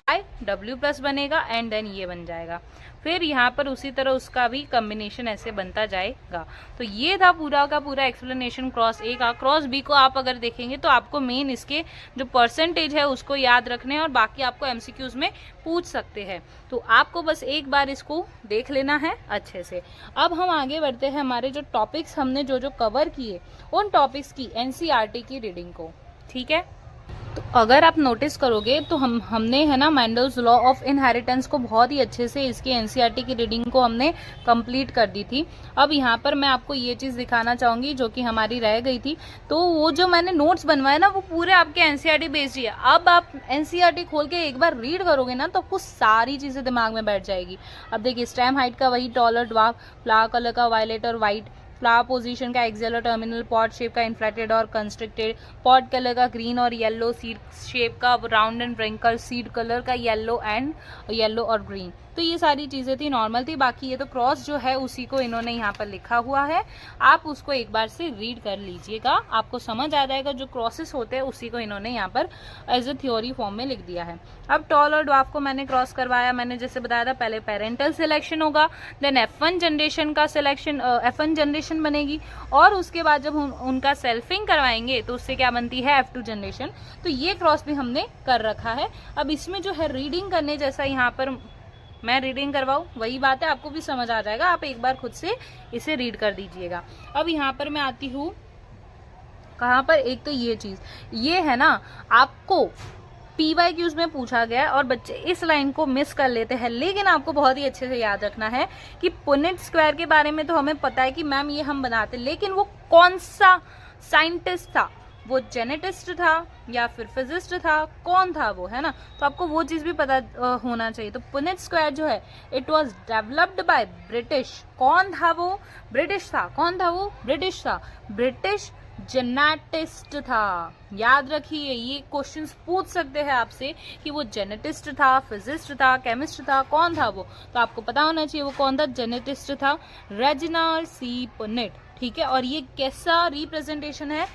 YW प्लस बनेगा एंड देन ये बन जाएगा, फिर यहाँ पर उसी तरह उसका भी कॉम्बिनेशन ऐसे बनता जाएगा। तो ये था पूरा का पूरा एक्सप्लेनेशन क्रॉस A का। क्रॉस B को आप अगर देखेंगे तो आपको मेन इसके जो परसेंटेज है उसको याद रखने हैं और बाकी आपको MCQs में पूछ सकते हैं, तो आपको बस एक बार इसको देख लेना है अच्छे से। अब हम आगे बढ़ते हैं, हमारे जो टॉपिक्स हमने जो जो कवर किए उन टॉपिक्स की NCERT की रीडिंग को, ठीक है। तो अगर आप नोटिस करोगे तो हमने है ना मैंडल्स लॉ ऑफ इनहेरिटेंस को बहुत ही अच्छे से इसकी NCERT की रीडिंग को हमने कंप्लीट कर दी थी। अब यहाँ पर मैं आपको ये चीज दिखाना चाहूंगी जो कि हमारी रह गई थी, तो वो जो मैंने नोट्स बनवाए ना वो पूरे आपके NCERT बेस्ड ही है। अब आप NCERT खोल के एक बार रीड करोगे ना तो आपको सारी चीजें दिमाग में बैठ जाएगी। अब देखिए स्टेम हाइट का वही टॉलर ड्वार्फ, फ्लावर कलर का वायलेट और व्हाइट, फ्लावर पोजीशन का एक्सेल और टर्मिनल, पॉट शेप का इन्फ्लेटेड और कंस्ट्रिक्टेड, पॉट कलर का ग्रीन और येलो, सीड शेप का round and wrinkle, seed colour का येलो और ग्रीन। तो ये सारी चीजें थी, नॉर्मल थी। बाकी ये तो क्रॉस जो है उसी को इन्होंने यहाँ पर लिखा हुआ है, आप उसको एक बार से रीड कर लीजिएगा, आपको समझ आ जाएगा। जो क्रॉसेस होते हैं उसी को इन्होंने यहाँ पर एज ए थ्योरी फॉर्म में लिख दिया है। अब टॉल और ड्वार्फ को मैंने क्रॉस करवाया, मैंने जैसे बताया था पहले पेरेंटल सिलेक्शन होगा, देन F1 जनरेशन का सिलेक्शन, F1 जनरेशन बनेगी और उसके बाद जब उनका सेल्फिंग करवाएंगे तो उससे क्या बनती है, F2 जनरेशन। तो ये क्रॉस भी हमने कर रखा है। अब इसमें जो है रीडिंग करने जैसा, यहाँ पर मैं रीडिंग करवाऊं वही बात है, आपको भी समझ आ जाएगा, आप एक बार खुद से इसे रीड कर दीजिएगा। अब यहाँ पर मैं आती हूँ कहाँ पर, एक तो ये चीज ये है ना, आपको PYQs में पूछा गया है और बच्चे इस लाइन को मिस कर लेते हैं, लेकिन आपको बहुत ही अच्छे से याद रखना है कि पुनेट स्क्वायर के बारे में तो हमें पता है कि मैम ये हम बनाते, लेकिन वो कौन सा साइंटिस्ट था, वो जेनेटिस्ट था या फिर फिजिस्ट था, कौन था वो, है ना। तो आपको वो चीज भी पता होना चाहिए। तो पुनेट स्क्वायर जो है it was developed by British, कौन था वो, ब्रिटिश था, कौन था वो, ब्रिटिश था, ब्रिटिश जेनेटिस्ट था। याद रखिए, ये क्वेश्चंस पूछ सकते हैं आपसे कि वो जेनेटिस्ट था, फिजिस्ट था, केमिस्ट था, कौन था वो, तो आपको पता होना चाहिए वो कौन था, जेनेटिस्ट था, रेजिनाल्ड सी पुनेट, ठीक है। और ये कैसा रिप्रेजेंटेशन है,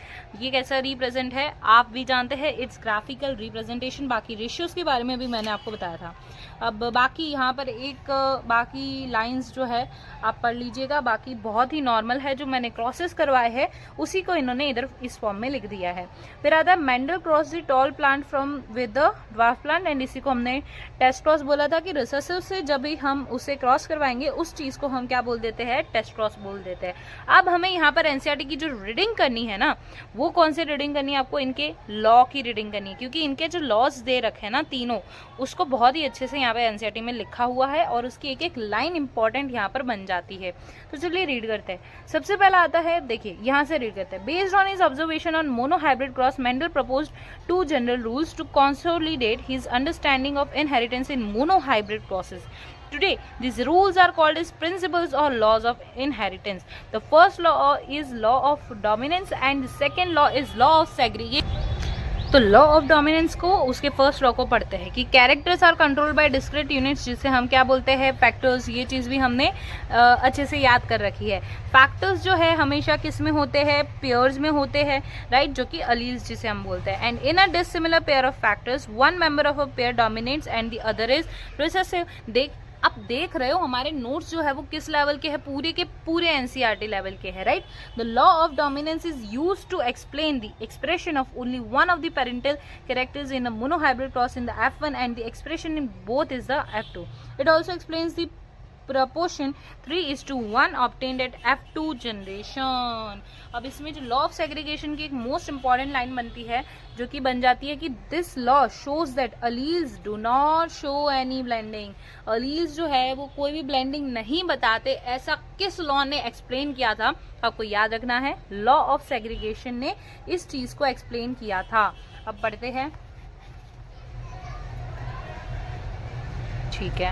ये कैसा रिप्रेजेंट है आप भी जानते हैं, इट्स ग्राफिकल रिप्रेजेंटेशन। बाकी रेशियोज के बारे में भी मैंने आपको बताया था। अब बाकी यहाँ पर एक बाकी लाइंस जो है आप पढ़ लीजिएगा, बाकी बहुत ही नॉर्मल है, जो मैंने क्रॉसेस करवाए हैं उसी को इन्होंने इधर इस फॉर्म में लिख दिया है। फिर आता है Mendel cross the tall plant from with the dwarf plant, and इसी को हमने टेस्ट क्रॉस बोला था कि रिसेसिव से जब भी हम उसे क्रॉस करवाएंगे उस चीज को हम क्या बोल देते हैं, टेस्ट क्रॉस बोल देते हैं। अब हमें यहाँ पर एनसीईआरटी की जो रीडिंग करनी है ना, वो कौन सी रीडिंग करनी है, आपको इनके लॉ की रीडिंग करनी है, क्योंकि इनके जो लॉज दे रखे हैं ना तीनों, उसको बहुत ही अच्छे से यहाँ पे एनसीईआरटी में लिखा हुआ है और उसकी एक एक लाइन इंपॉर्टेंट यहाँ पर बन जाती है। तो चलिए रीड करते हैं। सबसे पहला आता है, देखिए यहाँ से रीड करते हैं। Based on his observation on monohybrid cross, Mendel proposed 2 general rules to consolidate his understanding of inheritance in monohybrid crosses. Today, these rules are called as principles or laws of inheritance. The first law is law of dominance and the second law is law of segregation. तो law of dominance को, उसके first law को पढ़ते हैं कि characters are controlled by discrete units, जिसे हम क्या बोलते हैं, फैक्टर्स। ये चीज भी हमने अच्छे से याद कर रखी है। फैक्टर्स जो है हमेशा किस में होते हैं, पेयर्स में होते हैं, राइट, जो कि अलील्स जिसे हम बोलते हैं। And in a dissimilar pair of factors one member of a pair dominates and the other is recessive. आप देख रहे हो हमारे नोट्स जो है वो किस लेवल के हैं, पूरे के पूरे एनसीईआरटी लेवल के हैं, right. The law of dominance is used to explain the expression of only one of the parental characters in a monohybrid cross in the F1 and the expression in both is the F2. It also explains the proportion 3:1 obtained at F2 generation. अब इसमें जो law of segregation की एक most important line बनती है, जो कि बन जाती है कि this law shows that alleles do not show any blending. Alleles जो है वो कोई भी ब्लेंडिंग नहीं बताते। ऐसा किस लॉ ने एक्सप्लेन किया था, आपको याद रखना है, लॉ ऑफ सेग्रीगेशन ने इस चीज को एक्सप्लेन किया था। अब पढ़ते हैं, ठीक है।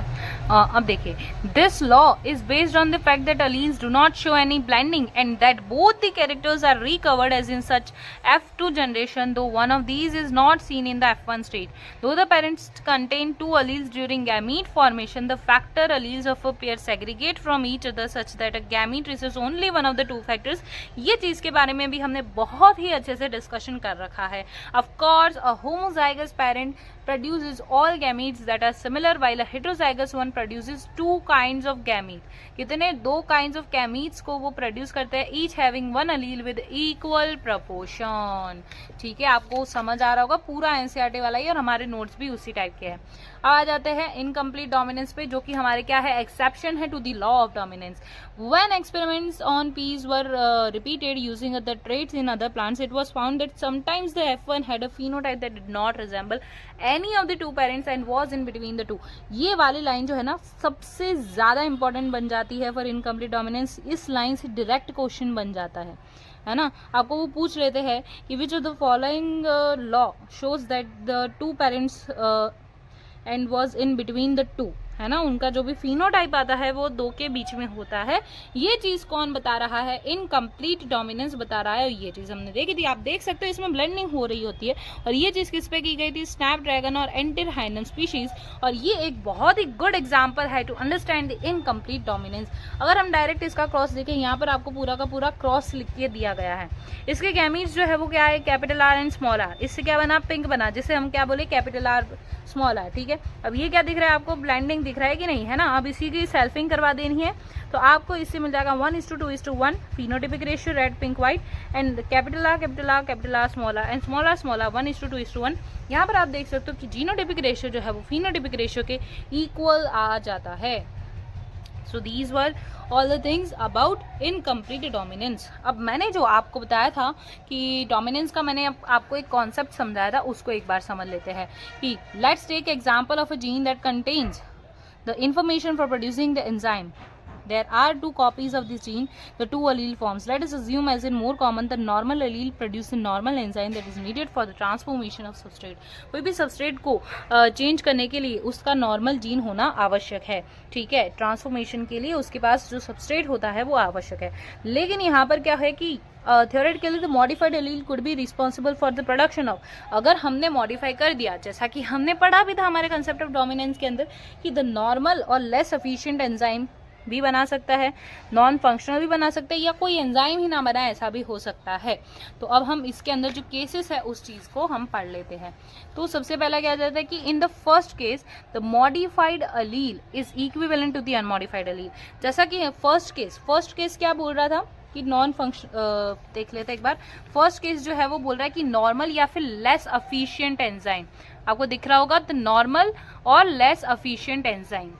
अब देखिए, this law is based on the fact that alleles do not show any blending and that both the characters are recovered as in such F2 generation, though one of these is not seen in the F1 stage. Though the parents contain 2 alleles during gamete formation, the factor alleles of a pair segregate from each other such that a gamete receives only one of the 2 factors. ये चीज के बारे में भी हमने बहुत ही अच्छे से डिस्कशन कर रखा है। Of course, a homozygous parent produces all gametes that are similar, while a heterozygous one produces 2 kinds of gamete. कितने, 2 kinds of gametes को वो प्रोड्यूस करते हैं, each having one allele with equal proportion. ठीक है, आपको समझ आ रहा होगा, पूरा एनसीईआरटी वाला ही, और हमारे नोट्स भी उसी टाइप के हैं। आ जाते हैं इनकम्प्लीट डोमिनेंस पे, जो कि हमारे क्या है, एक्सेप्शन है to the law of dominance. When experiments on peas were repeated using the traits in other plants, it was found that sometimes the F1 had a phenotype that did not resemble any of the 2 parents and was in between the 2. ये वाली line जो है ना सबसे ज्यादा important बन जाती है फॉर इनकम्प्लीट डोमिनेंस। इस लाइन से डायरेक्ट क्वेश्चन बन जाता है ना। आपको वो पूछ लेते हैं कि which of the following law shows that the 2 parents and was in between the 2, है ना, उनका जो भी फिनोटाइप आता है वो 2 के बीच में होता है। ये चीज कौन बता रहा है, इनकम्प्लीट डोमिनेंस बता रहा है। ये चीज हमने देखी थी, आप देख सकते हो इसमें ब्लेंडिंग हो रही होती है, और ये चीज किस पे की गई थी, स्नैपड्रैगन और एंटिरहाइनम स्पीशीज। और ये एक बहुत ही गुड एग्जाम्पल है to understand the incomplete dominance. अगर हम डायरेक्ट इसका क्रॉस देखें, यहाँ पर आपको पूरा का पूरा क्रॉस लिख के दिया गया है। इसके गैमीट्स जो है वो क्या है, capital R and small R. इससे क्या बना, पिंक बना, जिसे हम क्या बोले, कैपिटल आर स्मॉल आर। ठीक है, अब ये क्या दिख रहा है आपको, ब्लेंडिंग दिख रहा है कि नहीं, है ना। अब इसी की सेल्फिंग करवा देनी है, तो आपको इससे मिल जाएगा 1:2:1 phenotypic ratio red pink white, and capital R small R and small R 1:2:1। यहाँ पर आप देख सकते हो कि जीनोटिपिक रेशियो जो है वो फिनोटिपिक रेशियो के इक्वल आ जाता है। So these were all the things about incomplete dominance. अब मैंने जो आपको बताया था कि डोमिनेंस का मैंने आपको एक कॉन्सेप्ट समझाया था, उसको एक बार समझ लेते हैं कि let's take example of a gene that contains the information for producing the enzyme. There are two copies of this gene, the two allele forms. Let us assume as in more common the normal allele produce a normal enzyme that is needed for the transformation of substrate. कोई भी substrate को change करने के लिए उसका normal gene होना आवश्यक है, ठीक है। ट्रांसफॉर्मेशन के लिए उसके पास जो सबस्ट्रेट होता है वो आवश्यक है। लेकिन यहाँ पर क्या है कि theoretically the modified allele could be responsible for the production of, अगर हमने मॉडिफाई कर दिया, जैसा कि हमने पढ़ा भी था हमारे कंसेप्ट ऑफ डोमिनेंस के अंदर कि द नॉर्मल और लेस एफिशिएंट एंजाइम भी बना सकता है, नॉन फंक्शनल भी बना सकता है, या कोई एंजाइम ही ना बनाए ऐसा भी हो सकता है। तो अब हम इसके अंदर जो केसेस है उस चीज को हम पढ़ लेते हैं। तो सबसे पहला क्या जाता है कि in the first case the modified allele is equivalent to the unmodified allele. जैसा कि फर्स्ट केस क्या बोल रहा था कि नॉन फंक्शन, देख लेते हैं एक बार। फर्स्ट केस जो है वो बोल रहा है कि नॉर्मल या फिर लेस एफिशिएंट एंजाइम, आपको दिख रहा होगा द नॉर्मल और लेस एफिशिएंट एंजाइम,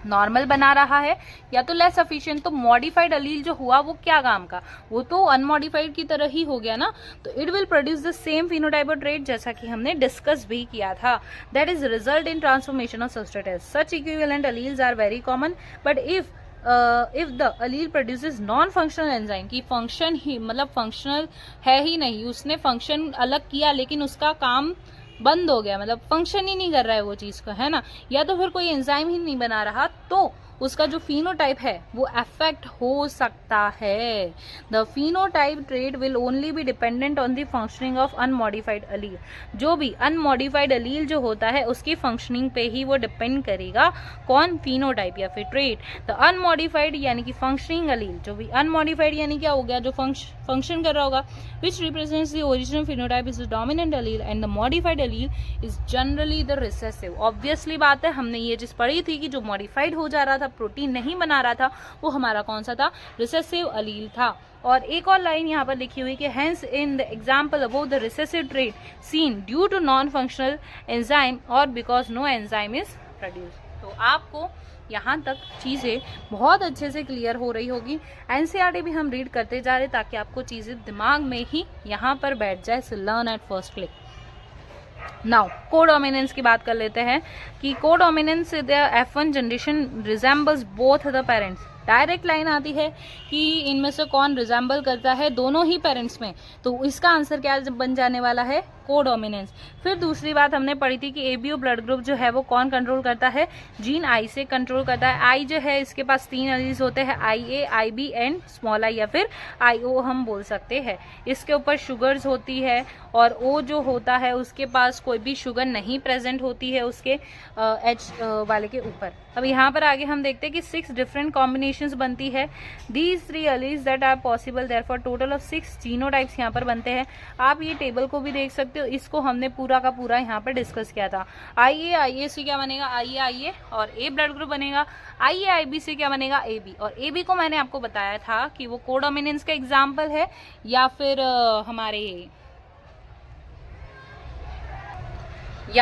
नॉर्मल बना रहा है या तो लेस एफिशिएंट। तो मॉडिफाइड अलील जो हुआ वो क्या काम का, वो तो अनमॉडिफाइड की तरह ही हो गया ना। तो it will produce the same phenotype और ट्रेट, जैसा कि हमने डिस्कस भी किया था, that is result in transformation of substrate. Such equivalent alleles are very common, but if the allele produces non functional enzyme, की फंक्शन ही मतलब फंक्शनल है ही नहीं, उसने फंक्शन अलग किया लेकिन उसका काम बंद हो गया, मतलब फंक्शन ही नहीं कर रहा है वो चीज का, है ना, या तो फिर कोई एंजाइम ही नहीं बना रहा, तो उसका जो फिनोटाइप है वो अफेक्ट हो सकता है। The phenotype trait will only be dependent on the functioning of unmodified allele. जो भी अनमॉडिफाइड अलील जो होता है उसकी फंक्शनिंग पे ही वो डिपेंड करेगा, कौन, फिनोटाइप या फिर ट्रेट। द अनमॉडिफाइड यानी कि फंक्शनिंग अलील, जो भी अनमॉडिफाइड यानी क्या हो गया, जो फंक्शन कर रहा होगा, विच represents the original phenotype is the dominant Aleel and the modified allele is generally the recessive. Obviously बात है, हमने ये चीज पढ़ी थी कि जो मॉडिफाइड हो जा रहा था, प्रोटीन नहीं बना रहा था, वो हमारा कौन सा था, रिसेसिव अलील था। और एक और लाइन यहाँ पर लिखी हुई कि hence in the example above the recessive trait seen due to non functional enzyme और because no enzyme is produce. तो आपको यहाँ तक चीजें बहुत अच्छे से क्लियर हो रही होगी। एनसीईआरटी भी हम रीड करते जा रहे ताकि आपको चीजें दिमाग में ही यहाँ पर बैठ जाए। So learn at first click. Now codominance की बात कर लेते हैं कि codominance F1 generation resembles both the parents. Direct line आती है कि इनमें से कौन रिजेंबल करता है दोनों ही पेरेंट्स में, तो इसका आंसर क्या बन जाने वाला है, कोडोमिनेंस। फिर दूसरी बात हमने पढ़ी थी कि एबीओ ब्लड ग्रुप जो है वो कौन कंट्रोल करता है, जीन आई से कंट्रोल करता है। आई जो है इसके पास 3 एलील्स होते हैं, IA, IB and small I या फिर IO हम बोल सकते हैं। इसके ऊपर शुगर्स होती है और O जो होता है उसके पास कोई भी शुगर नहीं प्रेजेंट होती है उसके H वाले के ऊपर। अब यहाँ पर आगे हम देखते हैं कि 6 डिफरेंट कॉम्बिनेशंस बनती है। These 3 alleles that are possible, therefore total of 6 genotypes यहाँ पर बनते हैं। आप ये टेबल को भी देख सकते हो, इसको हमने पूरा का पूरा यहाँ पर डिस्कस किया था। IA से क्या बनेगा, IA और A ब्लड ग्रुप बनेगा। IB से क्या बनेगा, AB, और AB को मैंने आपको बताया था कि वो कोडोमिनेंस का एग्जाम्पल है या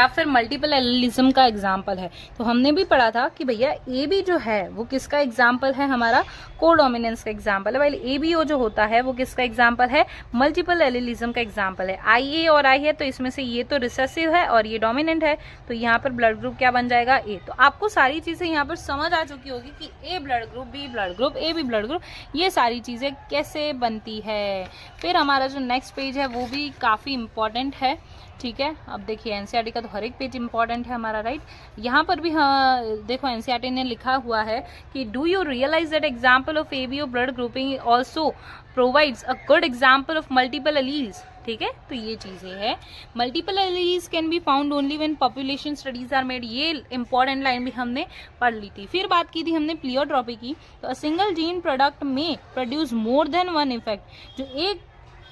फिर मल्टीपल एलिलिज्म का एग्जाम्पल है। तो हमने भी पढ़ा था कि भैया AB जो है वो किसका एग्जाम्पल है, हमारा कोडोमिनेंस का एग्जाम्पल है। भाई ABO जो होता है वो किसका एग्जाम्पल है, मल्टीपल एलिलिज्म का एग्जाम्पल है। IA और I है तो इसमें से ये तो रिसेसिव है और ये डोमिनेंट है, तो यहाँ पर ब्लड ग्रुप क्या बन जाएगा, A। तो आपको सारी चीजें यहाँ पर समझ आ चुकी होगी कि A blood group, B blood group, AB blood group, ये सारी चीजें कैसे बनती है। फिर हमारा जो नेक्स्ट पेज है वो भी काफी इंपॉर्टेंट है, ठीक है। अब देखिए एनसीईआरटी का तो हर एक पेज इंपॉर्टेंट है हमारा, राइट। यहाँ पर भी हाँ देखो एनसीईआरटी ने लिखा हुआ है कि do you realise that example of ABO blood grouping also provides a good example of multiple alleles, ठीक है। तो ये चीजें हैं, multiple alleles can be found only when population studies are made. ये इंपॉर्टेंट लाइन भी हमने पढ़ ली थी। फिर बात की थी हमने प्लियोट्रॉपी की, तो अ सिंगल जीन प्रोडक्ट में produce more than one effect. जो एक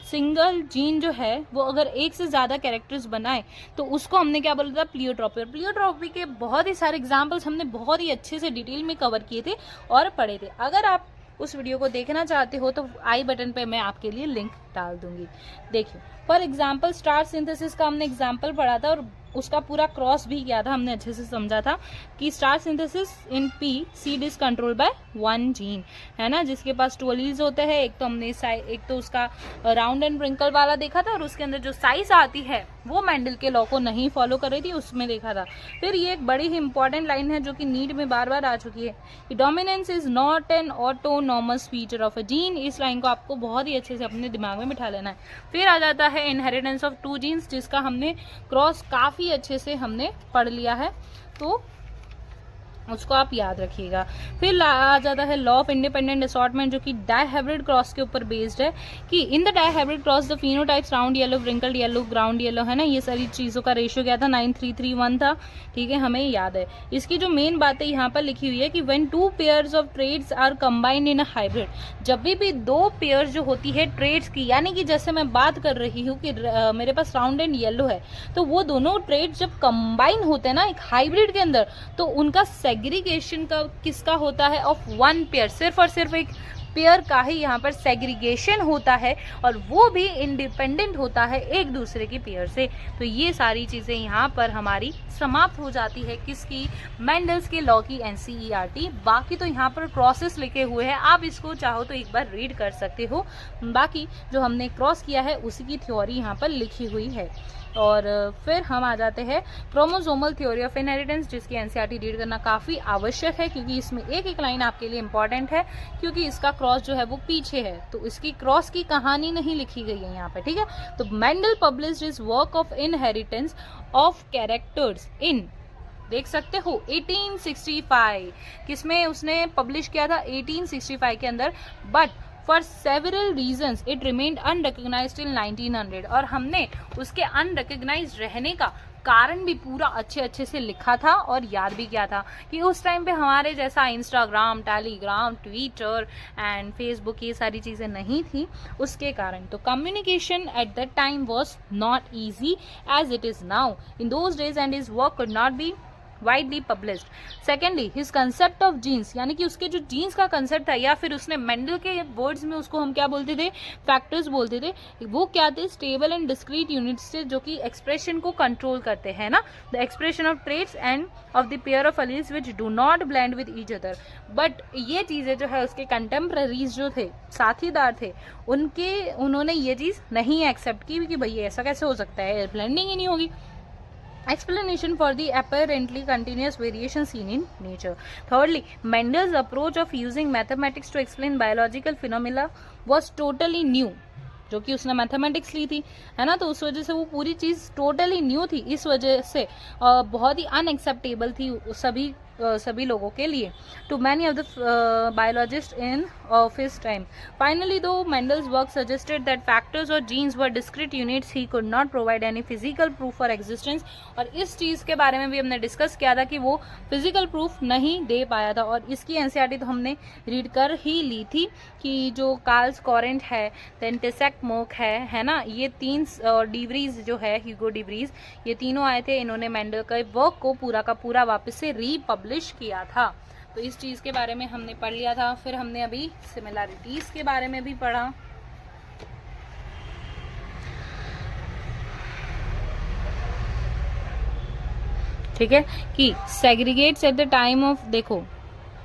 सिंगल जीन जो है वो अगर एक से ज्यादा कैरेक्टर्स बनाए तो उसको हमने क्या बोला था, प्लियोट्रॉपी। और प्लियोट्रॉपी के बहुत ही सारे एग्जांपल्स हमने बहुत ही अच्छे से डिटेल में कवर किए थे और पढ़े थे। अगर आप उस वीडियो को देखना चाहते हो तो आई बटन पे मैं आपके लिए लिंक डाल दूंगी, देखिए। फॉर एग्जाम्पल स्टार सिंथेसिस का हमने एग्जाम्पल पढ़ा था और उसका पूरा क्रॉस भी किया था, हमने अच्छे से समझा था कि starch synthesis in P seed is control by one gene, है ना, जिसके पास 2 एलील्स होते हैं। एक तो हमने एक तो उसका राउंड एंड प्रिंकल वाला देखा था, और उसके अंदर जो साइज आती है वो मेंडल के लॉ को नहीं फॉलो कर रही थी, उसमें देखा था। फिर ये एक बड़ी ही इंपॉर्टेंट लाइन है जो कि नीट में बार बार आ चुकी है, dominance is not an autonomous feature of a gene. इस लाइन को आपको बहुत ही अच्छे से अपने दिमाग में बिठा लेना है। फिर आ जाता है इनहेरिटेंस ऑफ 2 जीन्स, जिसका हमने क्रॉस काफी अच्छे से हमने पढ़ लिया है, तो उसको आप याद रखिएगा। फिर आ जाता है लॉ ऑफ इंडिपेंडेंट असॉर्टमेंट, जो कि डायहाइब्रिड क्रॉस के ऊपर बेस्ड है, कि in the dihybrid cross the phenotypes round yellow, wrinkled yellow, ground yellow, है ना, ये सारी चीजों का रेशियो क्या था, 9331 था। ठीक है, हमें याद है। इसकी जो मेन बात है यहाँ पर लिखी हुई है कि when 2 pairs of traits are combined in a hybrid, जब भी 2 पेयर्स जो होती है ट्रेड्स की, यानी कि जैसे मैं बात कर रही हूँ कि मेरे पास राउंड एंड येलो है, तो वो दोनों ट्रेड्स जब कंबाइन होते हैं ना एक हाइब्रिड के अंदर, तो उनका सेग्रीगेशन का किसका होता है, ऑफ 1 पेयर, सिर्फ और सिर्फ एक पेयर का ही यहाँ पर सेग्रीगेशन होता है, और वो भी इंडिपेंडेंट होता है एक दूसरे की पेयर से। तो ये सारी चीजें यहाँ पर हमारी समाप्त हो जाती है किसकी, मेंडल्स के लॉ की NCERT। बाकी तो यहाँ पर क्रॉसेस लिखे हुए हैं, आप इसको चाहो तो एक बार रीड कर सकते हो। बाकी जो हमने क्रॉस किया है उसी की थ्योरी यहाँ पर लिखी हुई है। और फिर हम आ जाते हैं क्रोमोसोमल थ्योरी ऑफ इनहेरिटेंस, जिसकी NCERT रीड करना काफी आवश्यक है, क्योंकि इसमें एक एक लाइन आपके लिए इंपॉर्टेंट है, क्योंकि इसका क्रॉस जो है वो पीछे है, तो इसकी क्रॉस की कहानी नहीं लिखी गई है यहाँ पे। ठीक है, तो Mendel published his work of inheritance of characters in, देख सकते हो 1865, किसमें उसने पब्लिश किया था, 1865 के अंदर, but for several reasons it remained unrecognised till 1900। और हमने उसके अनरिकग्नाइज्ड रहने का कारण भी पूरा अच्छे से लिखा था और याद भी किया था कि उस टाइम पे हमारे जैसा Instagram, Telegram, Twitter and Facebook ये सारी चीजें नहीं थी, उसके कारण। तो communication at that time was not easy as it is now in those days, and his work could not be widely published. Secondly, his concept of genes, यानी कि उसके जो जीन्स का कंसेप्ट था, या फिर उसने मेंडल के वर्ड्स में उसको हम क्या बोलते थे, फैक्टर्स बोलते थे, वो क्या थे, स्टेबल एंड डिस्क्रीट यूनिट्स थे, जो कि एक्सप्रेशन को कंट्रोल करते हैं ना, the expression of traits end of the pair of alleles which do not blend with each other. But ये चीजें जो है उसके कंटेम्पररीज जो थे, साथीदार थे, उन्होंने ये चीज नहीं एक्सेप्ट की कि भाई ऐसा कैसे हो सकता है, ब्लेंडिंग ही नहीं होगी। Explanation for the apparently continuous variation seen in nature. Thirdly, Mendel's approach of using mathematics to explain biological phenomena was totally new. जो कि उसने मैथमेटिक्स ली थी, है ना, तो उस वजह से वो पूरी चीज टोटली न्यू थी, इस वजह से बहुत ही अनएक्सेप्टेबल थी सभी लोगों के लिए, to many of the biologist in of his time. Finally though Mendel's work suggested that factors और genes were discrete units, he could not provide any physical proof for existence. और इस चीज के बारे में भी हमने डिस्कस किया था कि वो फिजिकल प्रूफ नहीं दे पाया था, और इसकी NCERT तो हमने रीड कर ही ली थी कि जो कार्ल्स कॉरेंट है, देन टेसेक मोक है ना, ये 3 डिवरीज जो है, ह्यूगो डिवरीज, ये तीनों आए थे, इन्होंने मेंडल के वर्क को पूरा का पूरा वापस से रीपब्लिश किया था। तो इस चीज के बारे में हमने पढ़ लिया था। फिर हमने अभी सिमिलैरिटीज के बारे में भी पढ़ा। ठीक है, कि segregates eight the time of, देखो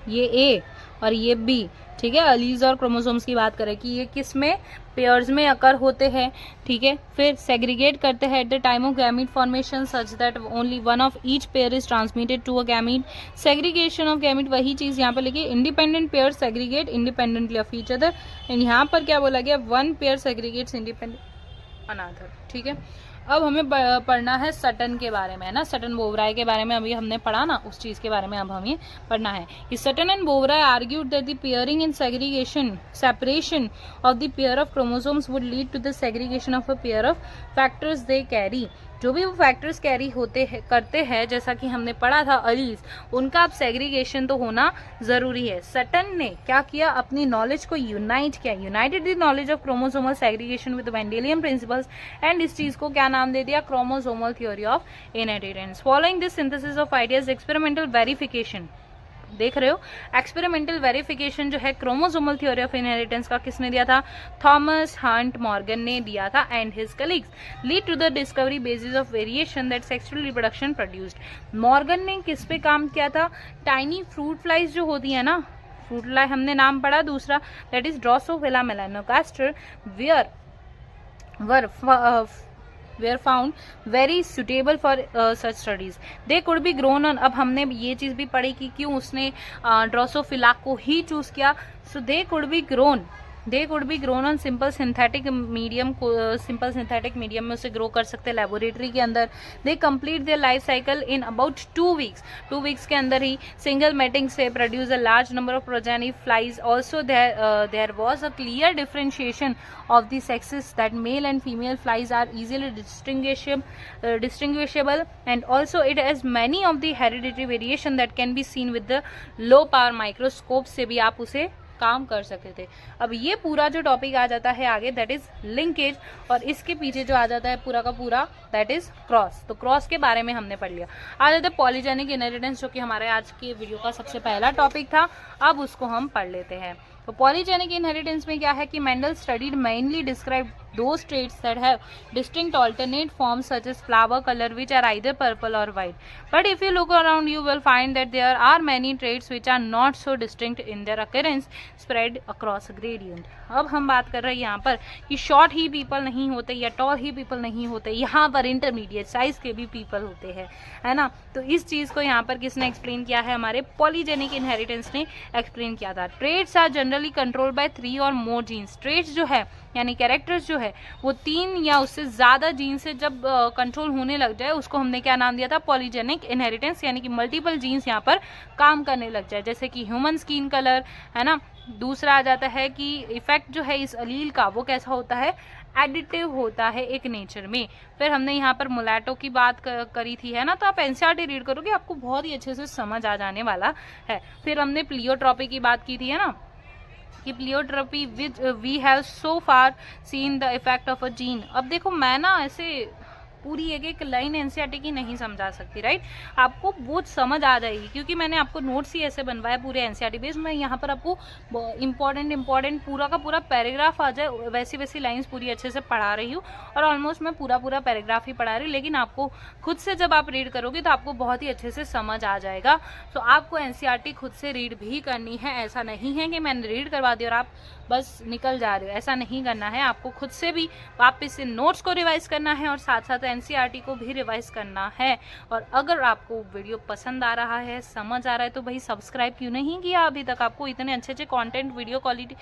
ये ए और ये बी, ठीक है, अलीज और क्रोमोसोम्स की बात करें कि ये किस में, पेयर्स में अकर होते हैं। ठीक है, फिर सेग्रीगेट करते हैं at the time of gamete formation such that only one of each pair is transmitted to a gamete. Segregation of gamete, वही चीज यहाँ पर लिखी, independent pair segregate independently of each other, and यहाँ पर क्या बोला गया, one pair segregates independent another. ठीक है, अब हमें पढ़ना है सटन के बारे में, है ना, सटन बोवराय के बारे में अभी हमने पढ़ा ना, उस चीज के बारे में अब हमें पढ़ना है कि Sutton and Boveri argued that the pairing and segregation separation of the pair of chromosomes would lead to the segregation of a pair of factors they carry. जो भी वो फैक्टर्स कैरी होते हैं करते हैं, जैसा कि हमने पढ़ा था अलीज, उनका अब सेग्रीगेशन तो होना जरूरी है। सटन ने क्या किया, अपनी नॉलेज को यूनाइट किया, United the knowledge of chromosomal segregation with Mendelian principles, and इस चीज को क्या नाम दे दिया, chromosomal theory of inheritance. Following this synthesis of ideas experimental verification देख रहे हो। एक्सपेरिमेंटल वेरिफिकेशन जो है क्रोमोसोमल थ्योरी ऑफ इनहेरिटेंस का किसने दिया था? थॉमस हंट मॉर्गन ने दिया था and his colleagues. Lead to the discovery basis of variation that sexual reproduction produced. Morgan ने किस पे काम किया था? टाइनी फ्रूट फ्लाइज जो होती है ना, फ्रूट फ्लाई हमने नाम पढ़ा दूसरा, that is Drosophila melanogaster were found very suitable for such studies. They could be grown on, अब हमने ये चीज भी पढ़ी कि क्यों उसने ड्रोसोफिला को ही चूज किया। सो they could be grown on simple synthetic medium में उसे ग्रो कर सकते हैं लेबोरेटरी के अंदर। They complete their life cycle in about 2 weeks के अंदर ही सिंगल मेटिंग से produce a large number of progeny flies. Also there was a clear differentiation of the sexes, that male and female flies are easily distinguishable, and also it has many of the hereditary variation that can be seen with the low power microscope से भी आप उसे काम कर सकते थे। अब ये पूरा जो टॉपिक आ जाता है आगे, दैट इज लिंकेज, और इसके पीछे जो आ जाता है पूरा का पूरा, दैट इज क्रॉस। तो क्रॉस के बारे में हमने पढ़ लिया। आ जाता है पॉलीजेनिक इनहेरिटेंस, जो कि हमारे आज के वीडियो का सबसे पहला टॉपिक था। अब उसको हम पढ़ लेते हैं। तो पॉलीजेनिक इनहेरिटेंस में क्या है कि Mendel studied mainly describe those traits that have distinct alternate forms such as flower color, which are either purple or white. But if you look around, you will find that there are many traits which are not so distinct in their appearance, spread across a gradient. अब हम बात कर रहे हैं यहाँ पर कि short ही people नहीं होते या टॉल ही पीपल नहीं होते, यहाँ पर इंटरमीडिएट साइज के भी पीपल होते हैं, है ना। तो इस चीज को यहाँ पर किसने एक्सप्लेन किया है? हमारे पॉलीजेनिक इनहेरिटेंस ने एक्सप्लेन किया था। Traits are generally controlled by 3 और मोर जीन्स। ट्रेट्स जो है यानी कैरेक्टर्स जो है वो 3 या उससे ज्यादा जीन से जब कंट्रोल होने लग जाए, उसको हमने क्या नाम दिया था? पॉलीजेनिक इनहेरिटेंस, यानी कि मल्टीपल जीन्स यहाँ पर काम करने लग जाए। जैसे कि ह्यूमन स्किन कलर, है ना। दूसरा आ जाता है कि इफेक्ट जो है इस अलील का वो कैसा होता है? एडिटिव होता है एक नेचर में। फिर हमने यहाँ पर मुलैटो की बात करी थी, है ना। तो आप एनसीईआरटी रीड करोगे, आपको बहुत ही अच्छे से समझ आ जाने वाला है। फिर हमने प्लियोट्रॉपी की बात की थी, है ना, कि pleiotropy which we have so far seen the effect of a gene. अब देखो मैं ना ऐसे पूरी एक लाइन एनसीईआरटी की नहीं समझा सकती, राइट। आपको वो समझ आ जाएगी क्योंकि मैंने आपको नोट्स ही ऐसे बनवाया पूरे एनसीईआरटी बेस्ड। मैं यहाँ पर आपको इंपॉर्टेंट पूरा का पूरा पैराग्राफ आ जाए वैसी लाइंस पूरी अच्छे से पढ़ा रही हूँ, और ऑलमोस्ट मैं पूरा पैराग्राफ ही पढ़ा रही हूँ। लेकिन आपको खुद से जब आप रीड करोगे तो आपको बहुत ही अच्छे से समझ आ जाएगा। तो आपको एनसीईआरटी खुद से रीड भी करनी है। ऐसा नहीं है कि मैंने रीड करवा दी और आप बस निकल जा रहे हो, ऐसा नहीं करना है। आपको खुद से भी वापस से नोट्स को रिवाइज करना है और साथ साथ एनसीईआरटी को भी रिवाइज करना है। और अगर आपको वीडियो पसंद आ रहा है, समझ आ रहा है, तो भाई सब्सक्राइब क्यों नहीं किया अभी तक? आपको इतने अच्छे content, video quality,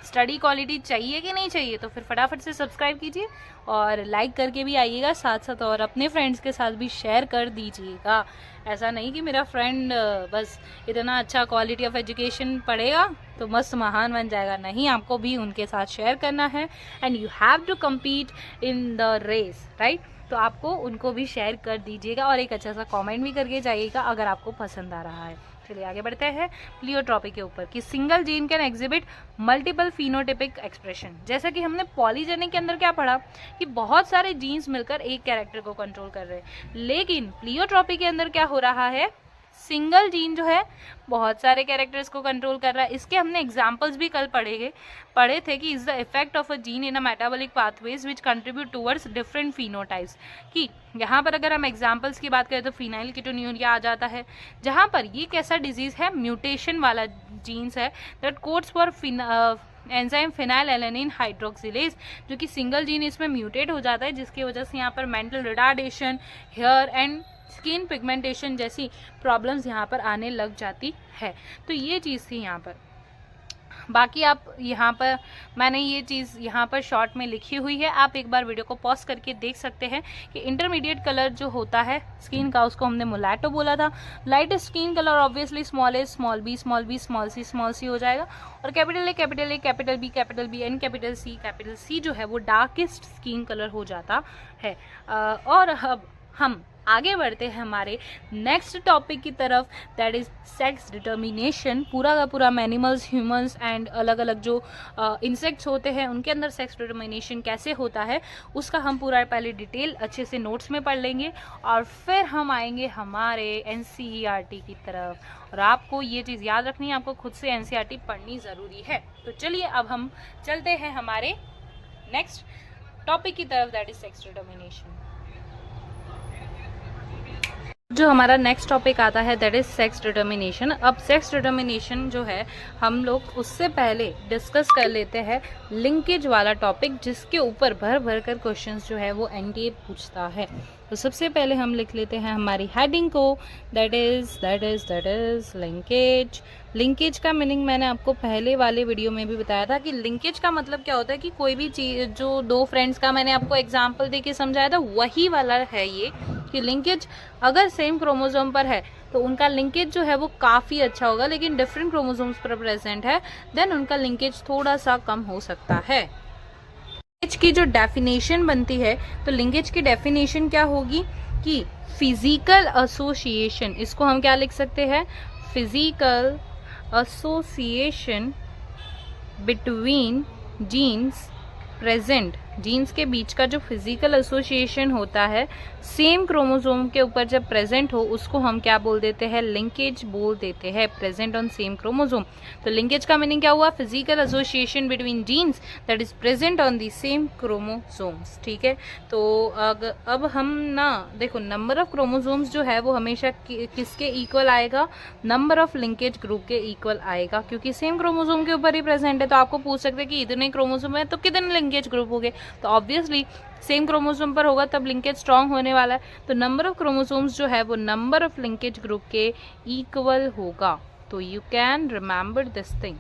study quality चाहिए कि नहीं चाहिए? तो फिर फटाफट से सब्सक्राइब कीजिए और लाइक करके भी आइएगा साथ साथ, और अपने फ्रेंड्स के साथ भी शेयर कर दीजिएगा। ऐसा नहीं कि मेरा फ्रेंड बस इतना अच्छा क्वालिटी ऑफ एजुकेशन पढ़ेगा तो मस्त महान बन जाएगा। नहीं, आपको भी उनके साथ शेयर करना है, and you have to compete in the race, right. तो आपको उनको भी शेयर कर दीजिएगा और एक अच्छा सा कमेंट भी करके जाइएगा अगर आपको पसंद आ रहा है। चलिए आगे बढ़ते हैं प्लियोट्रॉपी के ऊपर, कि single gene can exhibit multiple phenotypic expression. जैसा कि हमने पॉलीजेनिक के अंदर क्या पढ़ा कि बहुत सारे जीन्स मिलकर एक कैरेक्टर को कंट्रोल कर रहे हैं, लेकिन प्लियोट्रॉपी के अंदर क्या हो रहा है? सिंगल जीन जो है बहुत सारे कैरेक्टर्स को कंट्रोल कर रहा है। इसके हमने एग्जांपल्स भी कल पढ़े थे कि is the effect of a gene in a metabolic pathways which contribute towards different phenotypes. कि यहाँ पर अगर हम एग्जांपल्स की बात करें तो फिनाइल कीटोन्यूरिया आ जाता है, जहाँ पर ये कैसा डिजीज है? म्यूटेशन वाला जीन्स है, that codes for enzyme phenylalanine hydroxylase, जो कि सिंगल जीन इसमें म्यूटेट हो जाता है, जिसकी वजह से यहाँ पर mental retardation, hair and skin pigmentation जैसी प्रॉब्लम्स यहाँ पर आने लग जाती है। तो ये चीज़ थी यहाँ पर। बाकी आप यहाँ पर मैंने ये चीज़ यहाँ पर शॉर्ट में लिखी हुई है, आप एक बार वीडियो को पॉज करके देख सकते हैं कि इंटरमीडिएट कलर जो होता है स्किन का उसको हमने मुलैटो बोला था। Light skin colour obviously small a small b small c हो जाएगा, और capital A capital B and capital C जो है वो डार्केस्ट स्किन कलर हो जाता है। और अब हम आगे बढ़ते हैं हमारे नेक्स्ट टॉपिक की तरफ, दैट इज सेक्स डिटर्मिनेशन। पूरा का पूरा एनिमल्स, ह्यूमंस एंड अलग अलग जो इंसेक्ट्स होते हैं उनके अंदर सेक्स डिटर्मिनेशन कैसे होता है उसका हम पूरा पहले डिटेल अच्छे से नोट्स में पढ़ लेंगे और फिर हम आएंगे हमारे NCERT की तरफ। और आपको ये चीज़ याद रखनी है, आपको खुद से NCERT पढ़नी ज़रूरी है। तो चलिए अब हम चलते हैं हमारे नेक्स्ट टॉपिक की तरफ, दैट इज सेक्स डिटर्मिनेशन। जो हमारा नेक्स्ट टॉपिक आता है दैट इज सेक्स डिटर्मिनेशन। अब सेक्स डिटर्मिनेशन जो है हम लोग उससे पहले डिस्कस कर लेते हैं लिंकेज वाला टॉपिक, जिसके ऊपर भर भर कर क्वेश्चंस जो है वो NTA पूछता है। तो सबसे पहले हम लिख लेते हैं हमारी हेडिंग को, दैट इज लिंकेज। लिंकेज का मीनिंग मैंने आपको पहले वाले वीडियो में भी बताया था कि लिंकेज का मतलब क्या होता है कि कोई भी चीज, जो दो फ्रेंड्स का मैंने आपको एग्जांपल देके समझाया था वही वाला है ये, कि लिंकेज अगर सेम क्रोमोसोम पर है तो उनका लिंकेज जो है वो काफ़ी अच्छा होगा, लेकिन डिफरेंट क्रोमोसोम्स पर प्रेजेंट है देन उनका लिंकेज थोड़ा सा कम हो सकता है। लिंकेज की जो डेफिनेशन बनती है, तो लिंकेज की डेफिनेशन क्या होगी कि फिजिकल एसोसिएशन, इसको हम क्या लिख सकते हैं, physical association between genes present, genes के बीच का जो फिजिकल एसोसिएशन होता है सेम क्रोमोसोम के ऊपर जब प्रेजेंट हो उसको हम क्या बोल देते हैं, लिंकेज बोल देते हैं, प्रेजेंट ऑन सेम क्रोमोसोम। तो लिंकेज का मीनिंग क्या हुआ, physical association between genes that is present on the same chromosomes. ठीक है, तो अब हम ना देखो नंबर ऑफ क्रोमोसोम्स जो है वो हमेशा किसके इक्वल आएगा, नंबर ऑफ लिंकेज ग्रुप के इक्वल आएगा, क्योंकि सेम क्रोमोसोम के ऊपर ही प्रेजेंट है। तो आपको पूछ सकते हैं कि इतने क्रोमोसोम है तो कितने लिंकेज ग्रुप हो गए, तो ऑब्वियसली सेम क्रोमोसोम पर होगा तब लिंकेज स्ट्रांग होने वाला है। तो नंबर ऑफ क्रोमोसोम्स जो है वो नंबर ऑफ लिंकेज ग्रुप के इक्वल होगा। तो you can remember this thing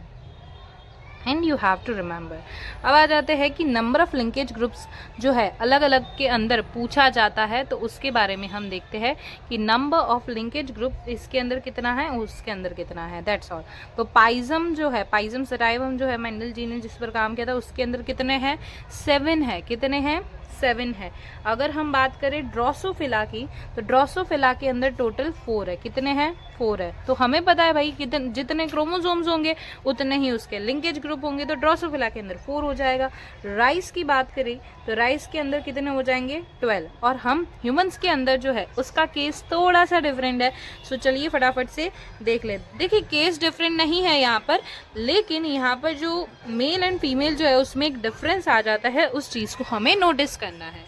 and you have to remember. अब आ जाते हैं कि नंबर ऑफ लिंकेज ग्रुप्स जो है अलग अलग के अंदर पूछा जाता है, तो उसके बारे में हम देखते हैं कि नंबर ऑफ लिंकेज ग्रुप इसके अंदर कितना है, उसके अंदर कितना है, दैट्स ऑल। तो पाइजम जो है, पाइजम सटाइवम जो है मेंडल जी ने जिस पर काम किया था उसके अंदर कितने हैं, 7 है। कितने हैं, 7 है। अगर हम बात करें ड्रोसोफिला की, तो ड्रोसोफिला के अंदर टोटल 4 है। कितने हैं, 4 है। तो हमें पता है भाई जितने क्रोमोसोम्स होंगे उतने ही उसके लिंकेज ग्रुप होंगे, तो ड्रोसोफिला के अंदर 4 हो जाएगा। राइस की बात करें तो राइस के अंदर कितने हो जाएंगे, 12। और हम ह्यूमंस के अंदर जो है उसका केस थोड़ा सा डिफरेंट है। सो चलिए फटाफट से देख ले। देखिए केस डिफरेंट नहीं है यहाँ पर, लेकिन यहाँ पर जो मेल एंड फीमेल जो है उसमें एक डिफरेंस आ जाता है, उस चीज को हमें नोटिस करना है।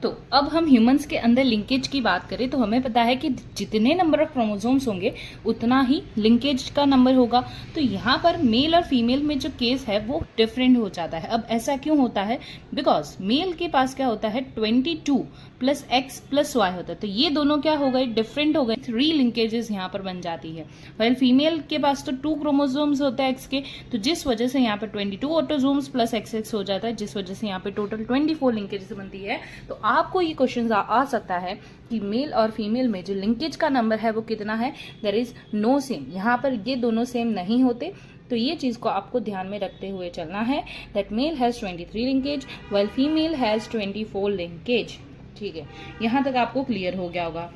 तो अब हम ह्यूमंस के अंदर लिंकेज की बात करें तो हमें पता है कि जितने नंबर ऑफ क्रोमोसोम्स होंगे उतना ही लिंकेज का नंबर होगा। तो यहाँ पर मेल और फीमेल में जो केस है वो डिफरेंट हो जाता है। अब ऐसा क्यों होता है, बिकॉज मेल के पास क्या होता है 22 प्लस x प्लस y होता है, तो ये दोनों क्या हो गए, डिफरेंट हो गए, 3 लिंकेजेस यहाँ पर बन जाती है। वेल फीमेल के पास तो 2 क्रोमोसोम्स होते हैं x के, तो जिस वजह से यहाँ पर 22 ऑटोसोम्स प्लस XX हो जाता है, जिस वजह से यहाँ पे टोटल 24 लिंकेजेस बनती है। तो आपको ये क्वेश्चन आ सकता है कि मेल और फीमेल में जो लिंकेज का नंबर है वो कितना है, देयर इज नो सेम। यहाँ पर ये दोनों सेम नहीं होते, तो ये चीज को आपको ध्यान में रखते हुए चलना है that male has 23 linkage while female has 24 linkage. ठीक है, यहाँ तक आपको क्लियर हो गया होगा।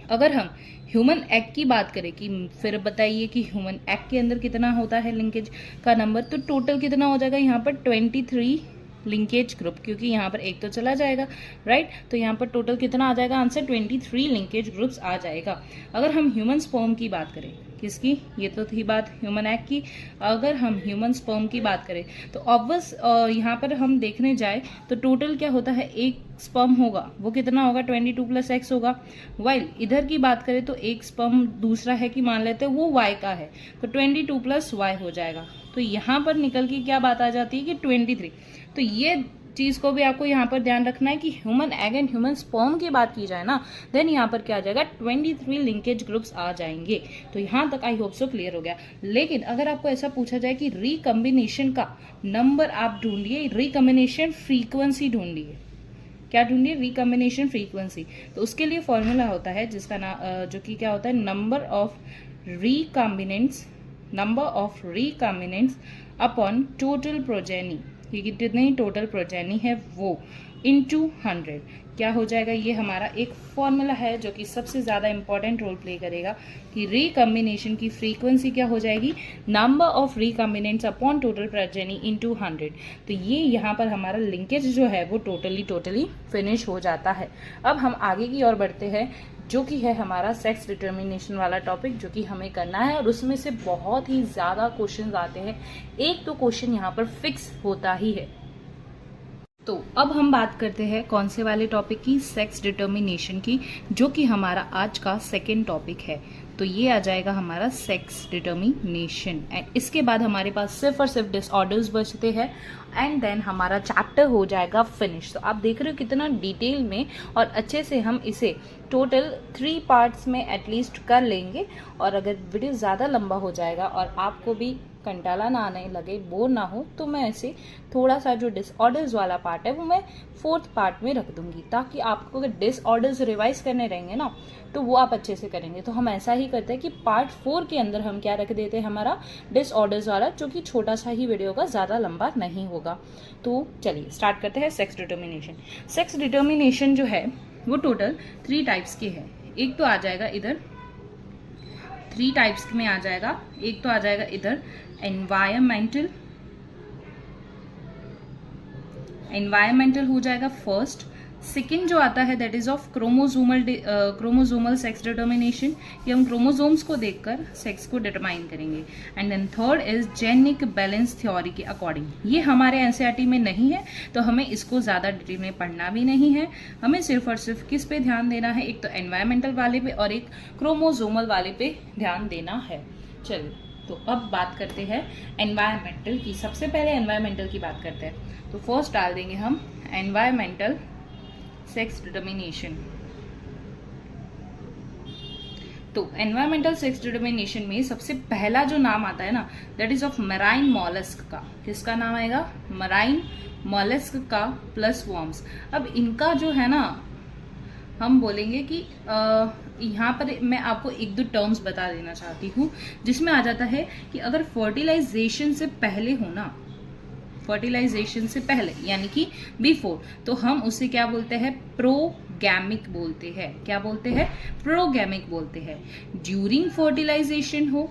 अगर हम ह्यूमन एग की बात करें कि फिर बताइए कि ह्यूमन एग के अंदर कितना होता है लिंकेज का नंबर, तो टोटल कितना हो जाएगा यहाँ पर 23 लिंकेज ग्रुप, क्योंकि यहाँ पर एक तो चला जाएगा, राइट। तो यहाँ पर टोटल कितना आ जाएगा आंसर, 23 लिंकेज ग्रुप्स आ जाएगा। अगर हम ह्यूमन स्पर्म की बात करें, किसकी, ये तो थी बात ह्यूमन एग की। अगर हम ह्यूमन स्पर्म की बात करें तो ऑब्वियस यहाँ पर हम देखने जाए तो टोटल क्या होता है, एक स्पर्म होगा वो कितना होगा, 22 प्लस x होगा। वाइल इधर की बात करें तो एक स्पर्म दूसरा है कि मान लेते हैं वो y का है, तो 22 प्लस y हो जाएगा। तो यहाँ पर निकल के क्या बात आ जाती है कि 23। तो ये चीज को भी आपको यहाँ पर ध्यान रखना है कि human egg and human sperm की बात की जाए ना, देन यहाँ पर क्या आ जाएगा, 23 लिंकेज ग्रुप्स आ जाएंगे। तो यहाँ तक आई होप सो क्लियर हो गया। लेकिन अगर आपको ऐसा पूछा जाए कि रिकम्बिनेशन का नंबर आप ढूंढिए, रिकम्बिनेशन फ्रीक्वेंसी ढूंढिए, क्या ढूंढिए, रिकम्बिनेशन फ्रीक्वेंसी, तो उसके लिए फॉर्मूला होता है जिसका नाम जो कि क्या होता है, number of recombinants upon total progeny, कि कितनी टोटल प्रोजेनी है वो इंटू 100 क्या हो जाएगा, ये हमारा एक फॉर्मूला है जो कि सबसे ज़्यादा इंपॉर्टेंट रोल प्ले करेगा कि रिकॉम्बिनेशन की फ्रीक्वेंसी क्या हो जाएगी, number of recombinants upon total progeny into 100। तो ये यहाँ पर हमारा लिंकेज जो है वो टोटली फिनिश हो जाता है। अब हम आगे की ओर बढ़ते हैं जो कि है हमारा सेक्स डिटर्मिनेशन वाला टॉपिक जो कि हमें करना है, और उसमें से बहुत ही ज़्यादा क्वेश्चन आते हैं। एक तो क्वेश्चन यहाँ पर फिक्स होता ही है। तो अब हम बात करते हैं कौन से वाले टॉपिक की, सेक्स डिटर्मिनेशन की, जो कि हमारा आज का सेकेंड टॉपिक है। तो ये आ जाएगा हमारा सेक्स डिटर्मिनेशन, एंड इसके बाद हमारे पास सिर्फ और सिर्फ डिसऑर्डर्स बचते हैं, एंड देन हमारा चैप्टर हो जाएगा फिनिश। तो आप देख रहे हो कितना डिटेल में और अच्छे से हम इसे टोटल 3 पार्ट्स में एटलीस्ट कर लेंगे। और अगर वीडियो ज़्यादा लंबा हो जाएगा और आपको भी कंटाला ना आने लगे, बोर ना हो, तो मैं ऐसे थोड़ा सा जो डिसऑर्डर्स वाला पार्ट है वो मैं 4th पार्ट में रख दूंगी, ताकि आपको अगर डिसऑर्डर्स रिवाइज करने रहेंगे ना तो वो आप अच्छे से करेंगे। तो हम ऐसा ही करते हैं कि पार्ट 4 के अंदर हम क्या रख देते हैं, हमारा डिसऑर्डर्स वाला, जो कि छोटा सा ही वीडियो का, ज़्यादा लंबा नहीं होगा। तो चलिए स्टार्ट करते हैं सेक्स डिटर्मिनेशन। सेक्स डिटर्मिनेशन जो है वो टोटल 3 टाइप्स के है। एक तो आ जाएगा इधर 3 टाइप्स में आ जाएगा, एक तो आ जाएगा इधर एनवायरमेंटल हो जाएगा फर्स्ट। सेकेंड जो आता है that is of chromosomal sex determination, कि हम क्रोमोसोम्स को देखकर सेक्स को डिटरमाइन करेंगे। And then third is genic balance theory के अकॉर्डिंग। ये हमारे एनसीईआरटी में नहीं है, तो हमें इसको ज़्यादा डिटेल में पढ़ना भी नहीं है। हमें सिर्फ और सिर्फ किस पे ध्यान देना है, एक तो एनवायरमेंटल वाले पे और एक क्रोमोसोमल वाले पे ध्यान देना है। चलिए तो अब बात करते हैं एनवायरमेंटल की। सबसे पहले एनवायरमेंटल की बात करते हैं, तो फर्स्ट डाल देंगे हम एनवायरमेंटल सेक्स डिटर्मिनेशन। तो एनवायरमेंटल सेक्स डिटर्मिनेशन में सबसे पहला जो नाम आता है ना, that is of marine mollusc का। किसका नाम आएगा, मराइन मॉलस्क का प्लस वॉर्म्स। अब इनका जो है ना, हम बोलेंगे कि यहाँ पर मैं आपको 1-2 टर्म्स बता देना चाहती हूँ, जिसमें आ जाता है कि अगर फर्टिलाइजेशन से पहले हो ना, फर्टिलाइजेशन से पहले यानी कि बिफोर, तो हम उसे क्या बोलते हैं, प्रोगैमिक बोलते हैं। क्या बोलते हैं, प्रोगैमिक बोलते हैं। ड्यूरिंग फर्टिलाइजेशन हो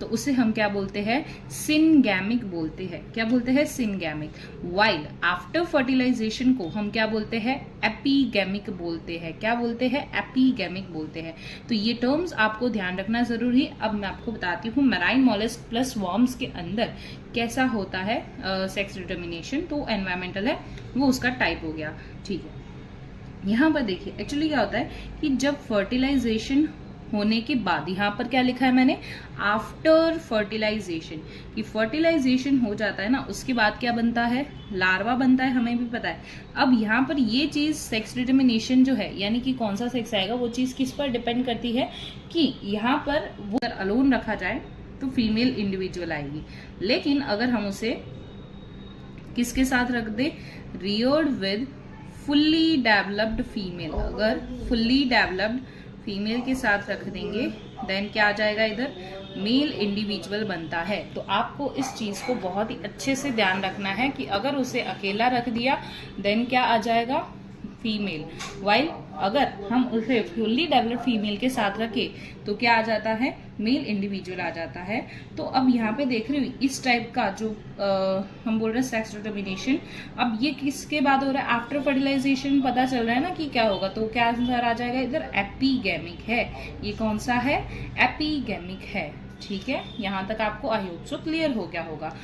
तो उसे हम क्या बोलते हैं, सिनगैमिक बोलते हैं। क्या बोलते हैं, सिनगैमिक। वाइल आफ्टर फर्टिलाइजेशन को हम क्या बोलते हैं, एपीगैमिक बोलते हैं। क्या बोलते हैं, एपीगैमिक बोलते हैं। तो ये टर्म्स आपको ध्यान रखना जरूरी है। अब मैं आपको बताती हूँ मराइन मॉलस्क प्लस वॉर्म्स के अंदर कैसा होता है सेक्स डिटर्मिनेशन। तो एनवायरमेंटल है वो उसका टाइप हो गया, ठीक है। यहाँ पर देखिए एक्चुअली क्या होता है कि जब फर्टिलाइजेशन होने के बाद, यहाँ पर क्या लिखा है मैंने, आफ्टर फर्टिलाइजेशन, कि फर्टिलाइजेशन हो जाता है ना, उसके बाद क्या बनता है, लार्वा बनता है, हमें भी पता है। अब यहाँ पर ये चीज सेक्स डिटर्मिनेशन जो है, यानी कि कौन सा सेक्स आएगा, वो चीज किस पर डिपेंड करती है कि यहाँ पर वो अगर अलोन रखा जाए तो फीमेल इंडिविजुअल आएगी, लेकिन अगर हम उसे किसके साथ रख दे, reared with fully developed female, अगर फुल्ली डेवलप्ड फीमेल के साथ रख देंगे, देन क्या आ जाएगा, इधर मेल इंडिविजुअल बनता है। तो आपको इस चीज को बहुत ही अच्छे से ध्यान रखना है कि अगर उसे अकेला रख दिया देन क्या आ जाएगा, फीमेल। वाइल अगर हम उसे फुल्ली डेवलप्ड फीमेल के साथ रखें तो क्या आ जाता है, मेल इंडिविजुअल आ जाता है। तो अब यहाँ पे देख रहे हो इस टाइप का जो हम बोल रहे हैं सेक्स डिटर्मिनेशन, अब ये किसके बाद हो रहा है, आफ्टर फर्टिलाइजेशन। पता चल रहा है ना कि क्या होगा, तो क्या आंसर आ जाएगा, इधर एपीगैमिक है। ये कौन सा है, एपीगैमिक है, ठीक है। यहाँ तक आपको आई होप सो क्लियर हो गया होगा।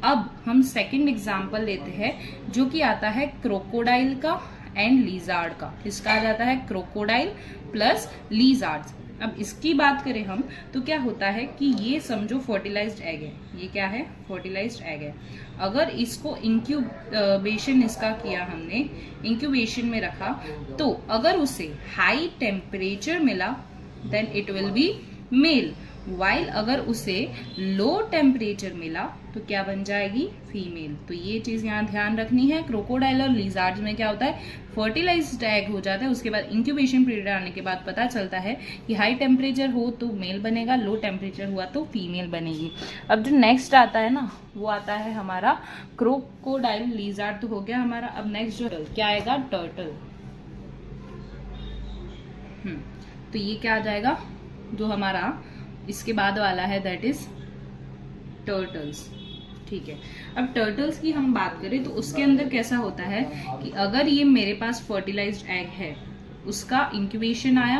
अब हम सेकेंड एग्जाम्पल लेते हैं जो कि आता है क्रोकोडाइल का एंड लीजार्ड का। किसका आ जाता है, क्रोकोडाइल प्लस लीजार्ड्स। अब इसकी बात करें हम तो क्या होता है कि ये समझो फर्टिलाइज्ड एग है, ये क्या है, फर्टिलाइज्ड एग है। अगर इसको इंक्यूबेशन इसका किया हमने, इंक्यूबेशन में रखा, तो अगर उसे हाई टेम्परेचर मिला then it will be male. While अगर उसे लो टेम्परेचर मिला तो क्या बन जाएगी, फीमेल। तो ये चीज यहाँ ध्यान रखनी है। क्रोकोडाइल और लिजार्ड्स में क्या होता है, फर्टिलाइज्ड एग हो जाता है, उसके बाद इंक्यूबेशन पीरियड आने के बाद पता चलता है कि हाई टेम्परेचर हो तो मेल बनेगा, लो टेम्परेचर हुआ तो फीमेल बनेगी। अब जो नेक्स्ट आता है ना, वो आता है हमारा क्रोकोडाइल, लिजार्ड तो हो गया हमारा। अब नेक्स्ट जो क्या आएगा, टर्टल। तो ये क्या आ जाएगा, जो हमारा इसके बाद वाला है, दैट इज टर्टल्स। ठीक है, अब टर्टल्स की हम बात करें तो उसके अंदर कैसा होता है कि अगर ये मेरे पास फर्टिलाइज्ड एग है, उसका इंक्यूबेशन आया,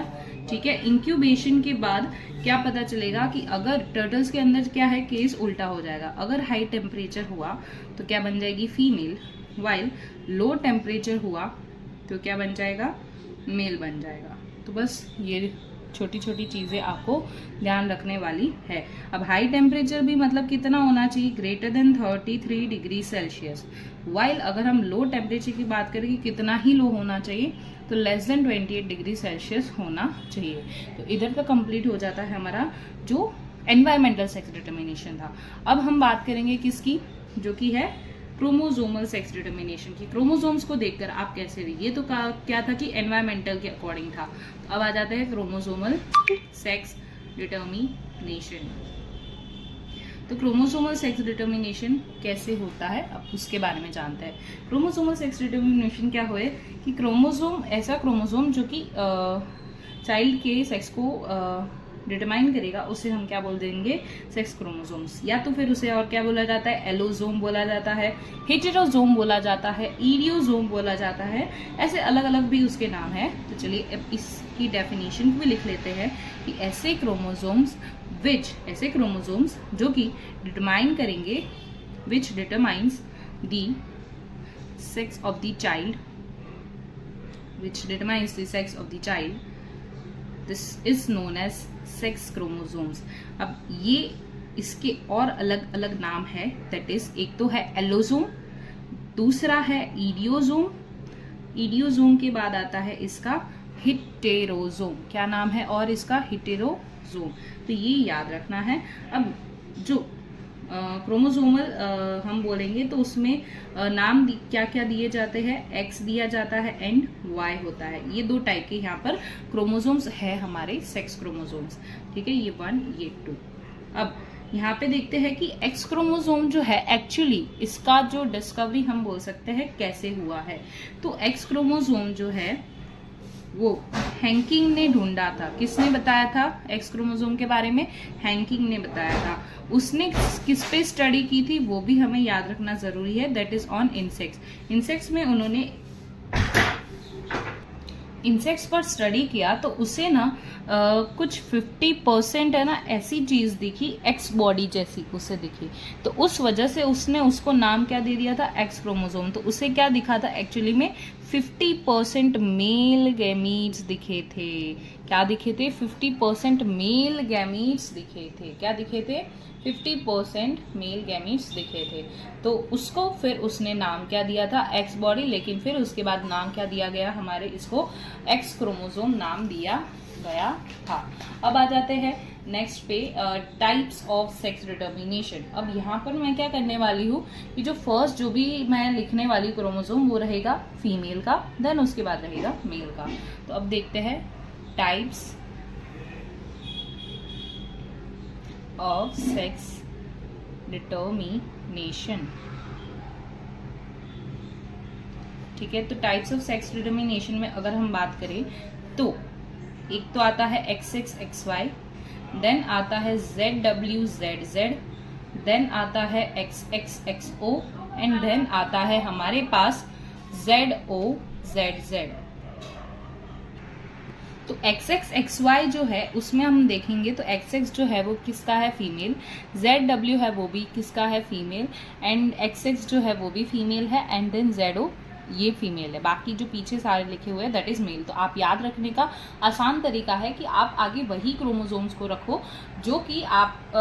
ठीक है, इंक्यूबेशन के बाद क्या पता चलेगा कि अगर टर्टल्स के अंदर क्या है, केस उल्टा हो जाएगा। अगर हाई टेम्परेचर हुआ तो क्या बन जाएगी, फीमेल, वाइल लो टेम्परेचर हुआ तो क्या बन जाएगा, मेल बन जाएगा। तो बस ये छोटी छोटी चीजें आपको ध्यान रखने वाली है। अब हाई टेम्परेचर भी मतलब कितना होना चाहिए, greater than 33 degree Celsius. While अगर हम लो टेम्परेचर की बात करें कि कितना ही लो होना चाहिए, तो लेस देन 28 डिग्री सेल्सियस होना चाहिए। तो इधर का कंप्लीट हो जाता है हमारा जो एनवायरमेंटल सेक्स डिटर्मिनेशन था। अब हम बात करेंगे किसकी, जो कि है क्रोमोसोमल सेक्स डिटर्मिनेशन की। क्रोमोसोम्स को देखकर आप कैसे भी, ये तो क्या था कि एनवायरमेंटल के अकॉर्डिंग था। तो अब आ जाता है क्रोमोसोमल सेक्स डिटर्मिनेशन। तो क्रोमोसोमल सेक्स डिटर्मिनेशन कैसे होता है, अब उसके बारे में जानते हैं। क्रोमोसोमल सेक्स डिटर्मिनेशन क्या है कि क्रोमोसोम, ऐसा क्रोमोसोम जो कि चाइल्ड के सेक्स को डिटरमाइन करेगा, उसे हम क्या बोल देंगे, सेक्स क्रोमोसोम्स। या तो फिर उसे और क्या बोला जाता है, एलोसोम बोला जाता है, हेटेरोसोम बोला जाता है, ईडियोसोम बोला जाता है, ऐसे अलग अलग भी उसके नाम है। तो चलिए अब इसकी डेफिनेशन भी लिख लेते हैं कि ऐसे क्रोमोसोम्स जो कि डिटरमाइन करेंगे, which determines the sex of the child, this is known as sex chromosomes. अब ये इसके और अलग अलग नाम है, दैट इज एक तो है एलोसोम, दूसरा है ईडियोसोम, ईडियोसोम के बाद आता है इसका हिटेरोसोम। क्या नाम है और इसका, हिटेरोसोम। तो ये याद रखना है। अब जो क्रोमोसोमल हम बोलेंगे तो उसमें नाम क्या क्या दिए जाते हैं, एक्स दिया जाता है एंड वाई होता है। ये दो टाइप के यहाँ पर क्रोमोसोम्स है हमारे सेक्स क्रोमोसोम्स। ठीक है, ये 1 ये 2। अब यहाँ पे देखते हैं कि एक्स क्रोमोसोम जो है, एक्चुअली इसका जो डिस्कवरी हम बोल सकते हैं कैसे हुआ है। तो एक्स क्रोमोसोम जो है वो हैंकिंग ने ढूंढा था। किसने बताया था एक्स क्रोमोसोम के बारे में, हैंकिंग ने बताया था। उसने किस पे स्टडी की थी वो भी हमें याद रखना जरूरी है, that is on insects. Insects में उन्होंने इंसेक्ट्स पर स्टडी किया तो उसे ना कुछ 50% है ना ऐसी चीज दिखी, एक्स बॉडी जैसी उसे दिखी। तो उस वजह से उसने उसको नाम क्या दे दिया था, एक्स क्रोमोसोम। तो उसे क्या दिखा था, एक्चुअली में 50% मेल गैमीट्स दिखे थे। क्या दिखे थे, 50% मेल गैमीट्स दिखे थे। क्या दिखे थे, 50% मेल गैमीट्स दिखे थे। तो उसको फिर उसने नाम क्या दिया था, एक्स बॉडी। लेकिन फिर उसके बाद नाम क्या दिया गया, हमारे इसको एक्स क्रोमोसोम नाम दिया गया था। अब आ जाते हैं नेक्स्ट पे, टाइप्स ऑफ सेक्स डिटर्मिनेशन। अब यहाँ पर मैं क्या करने वाली हूँ कि जो फर्स्ट जो भी मैं लिखने वाली क्रोमोसोम वो रहेगा फीमेल का, देन उसके बाद रहेगा मेल का। तो अब देखते हैं टाइप्स ऑफ सेक्स डिटर्मिनेशन। ठीक है, तो टाइप्स ऑफ सेक्स डिटर्मिनेशन में अगर हम बात करें तो एक तो आता है XX XY, देन आता है ZW ZZ, देन आता है XX XO एंड देन आता है हमारे पास ZO ZZ। तो XX XY जो है उसमें हम देखेंगे तो XX जो है वो किसका है, फीमेल। ZW है वो भी किसका है, फीमेल। एंड XX जो है वो भी फीमेल है एंड देन ZO ये फीमेल है। बाकी जो पीछे सारे लिखे हुए हैं दैट इज मेल। तो आप याद रखने का आसान तरीका है कि आप आगे वही क्रोमोसोम्स को रखो जो कि आप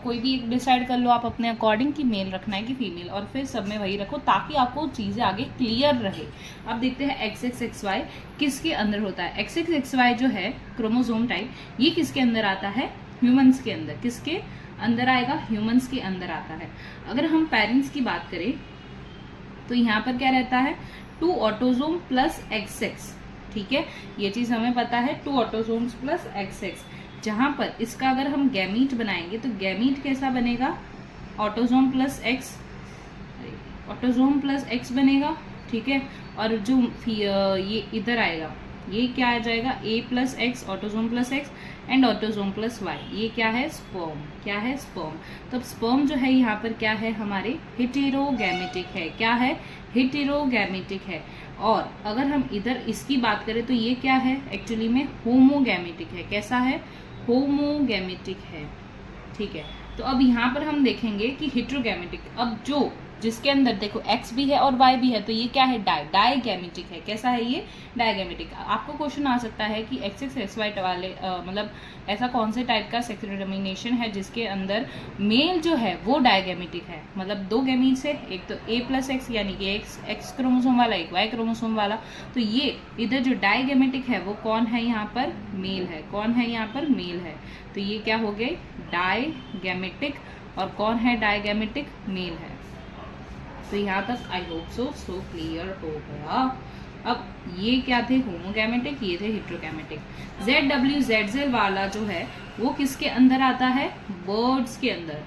कोई भी एक डिसाइड कर लो आप अपने अकॉर्डिंग कि मेल रखना है कि फीमेल, और फिर सब में वही रखो ताकि आपको चीज़ें आगे क्लियर रहे। अब देखते हैं XX XY किसके अंदर होता है। XX XY जो है क्रोमोसोम टाइप, ये किसके अंदर आता है, ह्यूमंस के अंदर, किसके अंदर आएगा, ह्यूमंस के अंदर आता है। अगर हम पेरेंट्स की बात करें तो यहाँ पर क्या रहता है, 2 ऑटोसोम प्लस XX, ठीक है, ये चीज हमें पता है, 2 ऑटोसोम्स प्लस XX। जहां पर इसका अगर हम गैमीट बनाएंगे तो गैमीट कैसा बनेगा, autosome plus X, autosome plus X बनेगा, ठीक है। और जो ये इधर आएगा, ये क्या आ जाएगा, A plus X, autosome plus X and autosome plus Y, ये क्या है, स्पर्म, क्या है, स्पर्म। तो स्पर्म जो है यहाँ पर क्या है, हमारे हेटेरोगैमेटिक है, क्या है, हेटेरोगैमेटिक है। और अगर हम इधर इसकी बात करें तो ये क्या है, एक्चुअली में होमोगैमेटिक है, कैसा है, होमोगैमेटिक है, ठीक है। तो अब यहाँ पर हम देखेंगे कि हेटेरोगैमेटिक, अब जो जिसके अंदर देखो X भी है और Y भी है, तो ये क्या है, डाइगैमेटिक है, कैसा है ये, डाइगैमेटिक। आपको क्वेश्चन आ सकता है कि XX XY वाले मतलब ऐसा कौन से टाइप का सेक्सुअल डिटर्मिनेशन है जिसके अंदर मेल जो है वो डाइगैमेटिक है, मतलब 2 गैमीट्स है, एक तो A प्लस X यानी कि X क्रोमोसोम वाला, एक Y क्रोमोसोम वाला। तो ये इधर जो डाइगैमेटिक है वो कौन है, यहाँ पर मेल है, कौन है, यहाँ पर मेल है। तो ये क्या हो गए, डाइगैमेटिक, और कौन है डाइगैमेटिक, मेल है। तो यहाँ तक आई होप सो क्लियर हो गया। अब ये क्या थे, होमोगैमेटिक, ये थे हेटेरोगैमेटिक। ZWZZ वाला जो है वो किसके अंदर आता है, बर्ड्स के अंदर,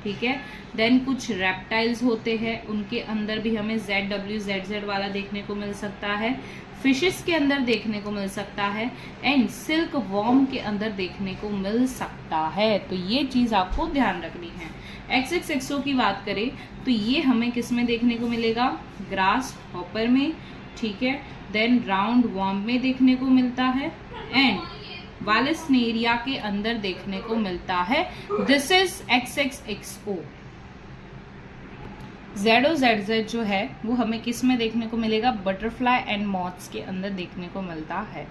ठीक है। देन कुछ रेप्टाइल्स होते हैं, उनके अंदर भी हमें ZWZZ वाला देखने को मिल सकता है, फिशेस के अंदर देखने को मिल सकता है, एंड सिल्क वॉर्म के अंदर देखने को मिल सकता है। तो ये चीज आपको ध्यान रखनी है। XXXO की बात करें तो ये हमें किस में देखने को मिलेगा, ग्रास हॉपर में, ठीक है। देन राउंड वॉर्म में देखने को मिलता है, एंड वालिसनेरिया के अंदर देखने को मिलता है। This is XXXO। ZOZZ जो है वो हमें किस में देखने को मिलेगा, बटरफ्लाई एंड मॉथ्स के अंदर देखने को मिलता है।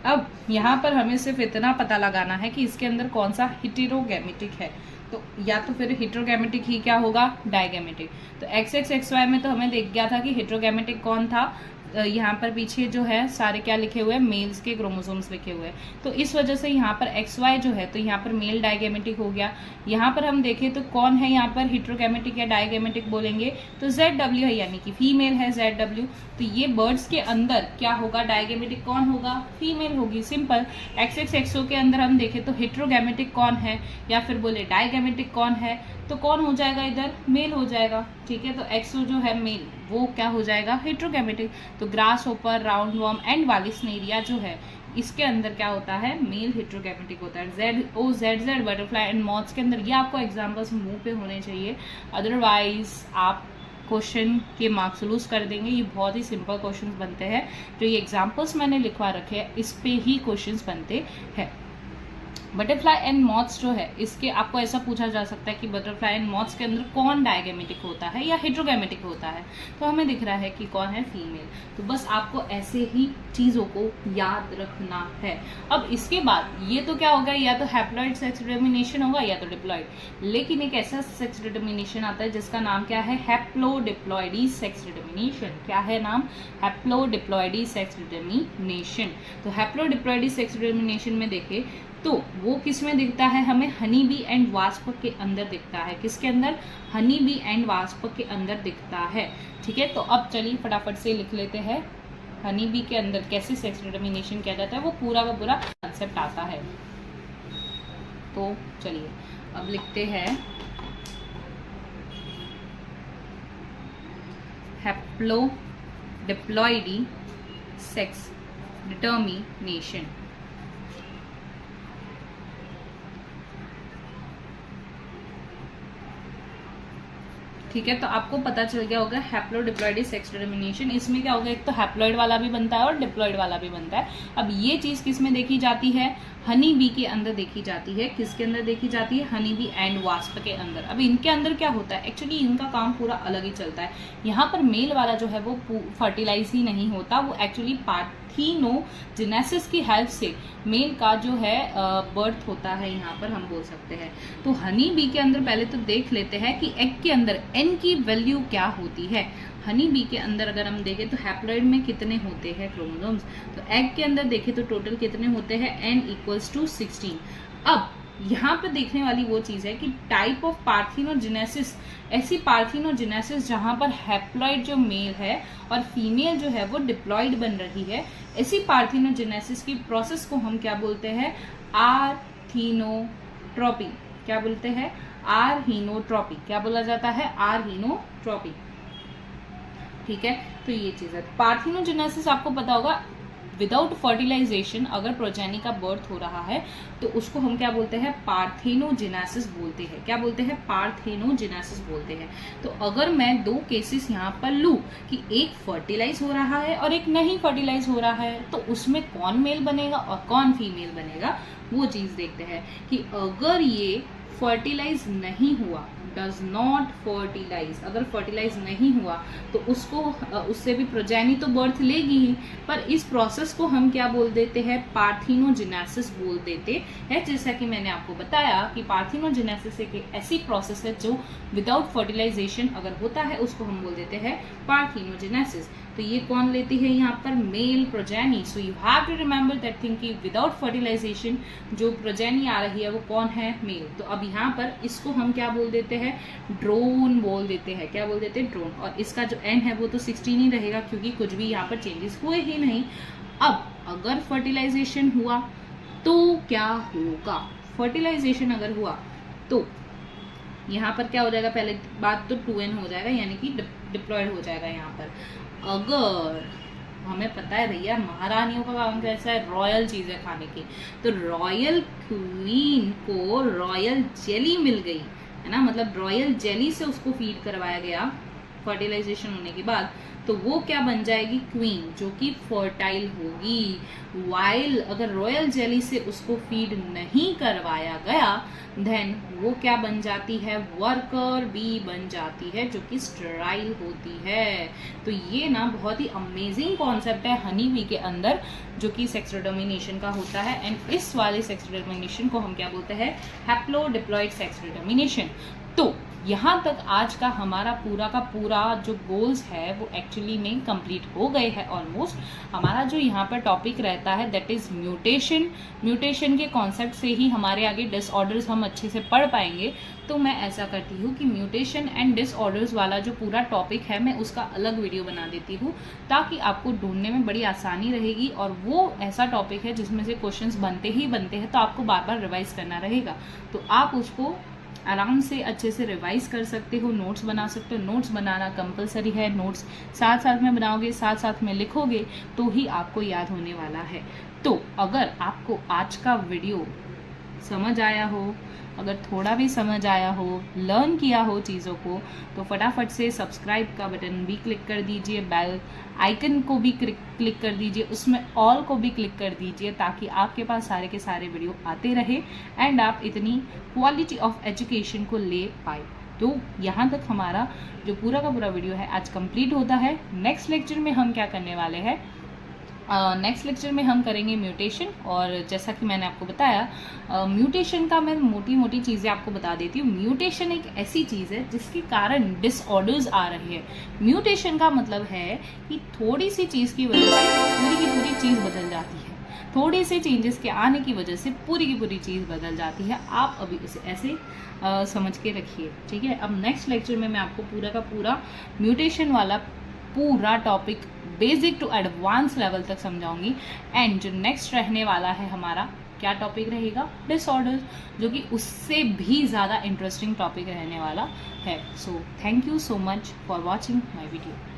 अब यहाँ पर हमें सिर्फ इतना पता लगाना है कि इसके अंदर कौन सा हेटेरोगैमेटिक है, तो या तो फिर हेटेरोगैमेटिक ही क्या होगा, डाइगैमेटिक। तो XXXY में तो हमें देख गया था कि हेटेरोगैमेटिक कौन था, यहाँ पर पीछे जो है सारे क्या लिखे हुए हैं, मेल्स के क्रोमोसोम्स लिखे हुए हैं, तो इस वजह से यहाँ पर XY जो है तो यहाँ पर मेल डाइगैमेटिक हो गया। यहाँ पर हम देखें तो कौन है यहाँ पर हेटेरोगैमेटिक या डाइगैमेटिक बोलेंगे तो ZW है, यानी कि फीमेल है ZW। तो ये बर्ड्स के अंदर क्या होगा, डाइगैमेटिक कौन होगा, फीमेल होगी, सिंपल। XXXO के अंदर हम देखें तो हेटेरोगैमेटिक कौन है या फिर बोले डाइगैमेटिक कौन है, तो कौन हो जाएगा, इधर मेल हो जाएगा, ठीक है। तो XO जो है मेल वो क्या हो जाएगा, हेटेरोगैमेटिक। तो grasshopper, roundworm and vallisneria जो है इसके अंदर क्या होता है, मेल हेटेरोगैमेटिक होता है। ZOZZ बटरफ्लाई एंड मॉथ्स के अंदर, ये आपको एग्जांपल्स मुंह पे होने चाहिए, अदरवाइज आप क्वेश्चन के मार्क्स लूज कर देंगे। ये बहुत ही सिंपल क्वेश्चंस बनते हैं, जो ये एग्जांपल्स मैंने लिखवा रखे हैं इस पे ही क्वेश्चंस बनते हैं। बटरफ्लाई एंड मॉथ्स जो है इसके आपको ऐसा पूछा जा सकता है कि बटरफ्लाई एंड मॉथ्स के अंदर कौन डाइगैमेटिक होता है या हेटेरोगैमेटिक होता है, तो हमें दिख रहा है कि कौन है, फीमेल। तो बस आपको ऐसे ही चीज़ों को याद रखना है। अब इसके बाद ये तो क्या होगा, या तो हैप्लॉइड सेक्स डिटर्मिनेशन होगा या तो डिप्लॉइड, लेकिन एक ऐसा सेक्स डिटर्मिनेशन आता है जिसका नाम क्या है, हैप्लोडिप्लॉइडी सेक्स डिटर्मिनेशन। क्या है नाम, हैप्लोडिप्लॉइडी सेक्स डिटर्मिनेशन। तो हैप्लोडिप्लॉइडी सेक्स डिटर्मिनेशन में देखें तो वो किस में दिखता है, हमें हनी बी एंड वास्प के अंदर दिखता है। किसके अंदर, हनी बी एंड वास्प के अंदर दिखता है, ठीक है। तो अब चलिए फटाफट से लिख लेते हैं हनी बी के अंदर कैसे सेक्स डिटर्मिनेशन किया जाता है, वो पूरा का पूरा कंसेप्ट आता है। तो चलिए अब लिखते हैं हैप्लोडिप्लॉइडी सेक्स डिटर्मिनेशन। ठीक है, तो आपको पता चल गया होगा हैप्लोडिप्लॉइडी सेक्स डिटर्मिनेशन। इसमें क्या होगा, एक तो हैप्लॉइड वाला भी बनता है और डिप्लॉइड वाला भी बनता है। अब ये चीज किस में देखी जाती है, हनी बी के अंदर देखी जाती है। किसके अंदर देखी जाती है, हनी बी एंड वास्प के अंदर। अब इनके अंदर क्या होता है, एक्चुअली इनका काम पूरा अलग ही चलता है। यहाँ पर मेल वाला जो है वो फर्टिलाइज ही नहीं होता, वो एक्चुअली पार्थेनोजेनेसिस की हेल्प से मेल का जो है बर्थ होता है, यहाँ पर हम बोल सकते हैं। तो हनी बी के अंदर पहले तो देख लेते हैं कि एग के अंदर एन की वैल्यू क्या होती है। हनी बी के अंदर अगर हम देखें तो हैप्लॉइड में कितने होते हैं क्रोमोसोम्स, तो एग के अंदर देखें तो टोटल कितने होते हैं, n = 16। अब यहाँ पे देखने वाली वो चीज है कि टाइप ऑफ पार्थिनोजेनेसिस, ऐसी पार्थिनोजेनेसिस जहां पर हैप्लॉइड जो मेल है और फीमेल जो है वो डिप्लॉइड बन रही है, ऐसी पार्थिनोजेनेसिस की प्रोसेस को हम क्या बोलते हैं, आर्थिनोट्रॉपी। क्या बोलते हैं, आर्हिनोट्रॉपी। क्या बोला जाता है, आर्हिनोट्रॉपी। ठीक है, तो ये चीज है। पार्थिनोजेनेसिस आपको पता होगा, विदाउट फर्टिलाइजेशन अगर प्रोजेनी का बर्थ हो रहा है तो उसको हम क्या बोलते हैं, पार्थेनोजेनेसिस बोलते हैं। क्या बोलते हैं, पार्थेनोजेनेसिस बोलते हैं। तो अगर मैं दो केसेस यहाँ पर लूँ कि एक फर्टिलाइज हो रहा है और एक नहीं फर्टिलाइज हो रहा है, तो उसमें कौन मेल बनेगा और कौन फीमेल बनेगा, वो चीज देखते हैं कि अगर ये फर्टिलाइज नहीं हुआ, डज नॉट फर्टिलाइज, अगर फर्टिलाइज नहीं हुआ तो उसको उससे भी प्रोजेनी तो बर्थ लेगी ही, पर इस प्रोसेस को हम क्या बोल देते हैं, पार्थिनोजेनेसिस बोल देते हैं। जैसा कि मैंने आपको बताया कि पार्थिनोजेनेसिस एक ऐसी प्रोसेस है जो विदाउट फर्टिलाइजेशन अगर होता है उसको हम बोल देते हैं पार्थिनोजेनेसिस। तो ये कौन लेती है यहाँ पर, male progeny. So you have to remember that thing कि विदाउट फर्टिलाइजेशन जो प्रोजेनी आ रही है वो कौन है, मेल। तो अब यहाँ पर इसको हम क्या बोल देते हैं, ड्रोन बोल देते हैं। क्या बोल देते हैं, ड्रोन। और इसका जो एन है वो तो 16 ही रहेगा क्योंकि कुछ भी यहाँ पर चेंजेस हुए ही नहीं। अब अगर फर्टिलाइजेशन हुआ तो क्या होगा, फर्टिलाइजेशन अगर हुआ तो यहाँ पर क्या हो जाएगा, पहले बात तो 2n हो जाएगा, यानी कि डिप्लॉयड हो जाएगा। यहाँ पर अगर हमें पता है भैया महारानियों का काम कैसा है, रॉयल चीजें खाने की, तो रॉयल क्वीन को रॉयल जेली मिल गई है ना, मतलब रॉयल जेली से उसको फीड करवाया गया फर्टिलाइजेशन होने के बाद, तो वो क्या बन जाएगी, क्वीन, जो कि फर्टाइल होगी। वाइल अगर रॉयल जेली से उसको फीड नहीं करवाया गया देन वो क्या बन जाती है, वर्कर बी बन जाती है, जो कि स्टेराइल होती है। तो ये ना बहुत ही अमेजिंग कॉन्सेप्ट है हनी बी के अंदर, जो कि सेक्स डिटर्मिनेशन का होता है। एंड इस वाले सेक्स डिटर्मिनेशन को हम क्या बोलते हैं, हैप्लोडिप्लॉइड सेक्स डिटर्मिनेशन। तो यहाँ तक आज का हमारा पूरा का पूरा जो गोल्स है वो एक्चुअली में कंप्लीट हो गए हैं ऑलमोस्ट। हमारा जो यहाँ पर टॉपिक रहता है दैट इज म्यूटेशन। म्यूटेशन के कॉन्सेप्ट से ही हमारे आगे डिसऑर्डर्स हम अच्छे से पढ़ पाएंगे। तो मैं ऐसा करती हूँ कि म्यूटेशन एंड डिसऑर्डर्स वाला जो पूरा टॉपिक है मैं उसका अलग वीडियो बना देती हूँ, ताकि आपको ढूंढने में बड़ी आसानी रहेगी। और वो ऐसा टॉपिक है जिसमें से क्वेश्चंस बनते ही बनते हैं, तो आपको बार बार रिवाइज करना रहेगा। तो आप उसको आराम से अच्छे से रिवाइज कर सकते हो, नोट्स बना सकते हो। नोट्स बनाना कंपलसरी है, नोट्स साथ साथ में बनाओगे, साथ साथ में लिखोगे तो ही आपको याद होने वाला है। तो अगर आपको आज का वीडियो समझ आया हो, अगर थोड़ा भी समझ आया हो, लर्न किया हो चीज़ों को, तो फटाफट से सब्सक्राइब का बटन भी क्लिक कर दीजिए, बेल आइकन को भी क्लिक कर दीजिए, उसमें ऑल को भी क्लिक कर दीजिए, ताकि आपके पास सारे के सारे वीडियो आते रहे एंड आप इतनी क्वालिटी ऑफ एजुकेशन को ले पाए। तो यहाँ तक हमारा जो पूरा का पूरा वीडियो है आज कंप्लीट होता है। नेक्स्ट लेक्चर में हम क्या करने वाले हैं, नेक्स्ट लेक्चर में हम करेंगे म्यूटेशन। और जैसा कि मैंने आपको बताया म्यूटेशन का मैं मोटी मोटी चीज़ें आपको बता देती हूँ। म्यूटेशन एक ऐसी चीज़ है जिसके कारण डिसऑर्डर्स आ रहे हैं। म्यूटेशन का मतलब है कि थोड़ी सी चीज़ की वजह से पूरी की पूरी चीज़ बदल जाती है, थोड़े से चेंजेस के आने की वजह से पूरी की पूरी चीज़ बदल जाती है। आप अभी उसे ऐसे समझ के रखिए, ठीक है। अब नेक्स्ट लेक्चर में मैं आपको पूरा का पूरा म्यूटेशन वाला पूरा topic basic to advance level तक समझाऊंगी। एंड जो नेक्स्ट रहने वाला है हमारा क्या टॉपिक रहेगा, डिसऑर्डर, जो कि उससे भी ज़्यादा इंटरेस्टिंग टॉपिक रहने वाला है। So thank you so much for watching my video.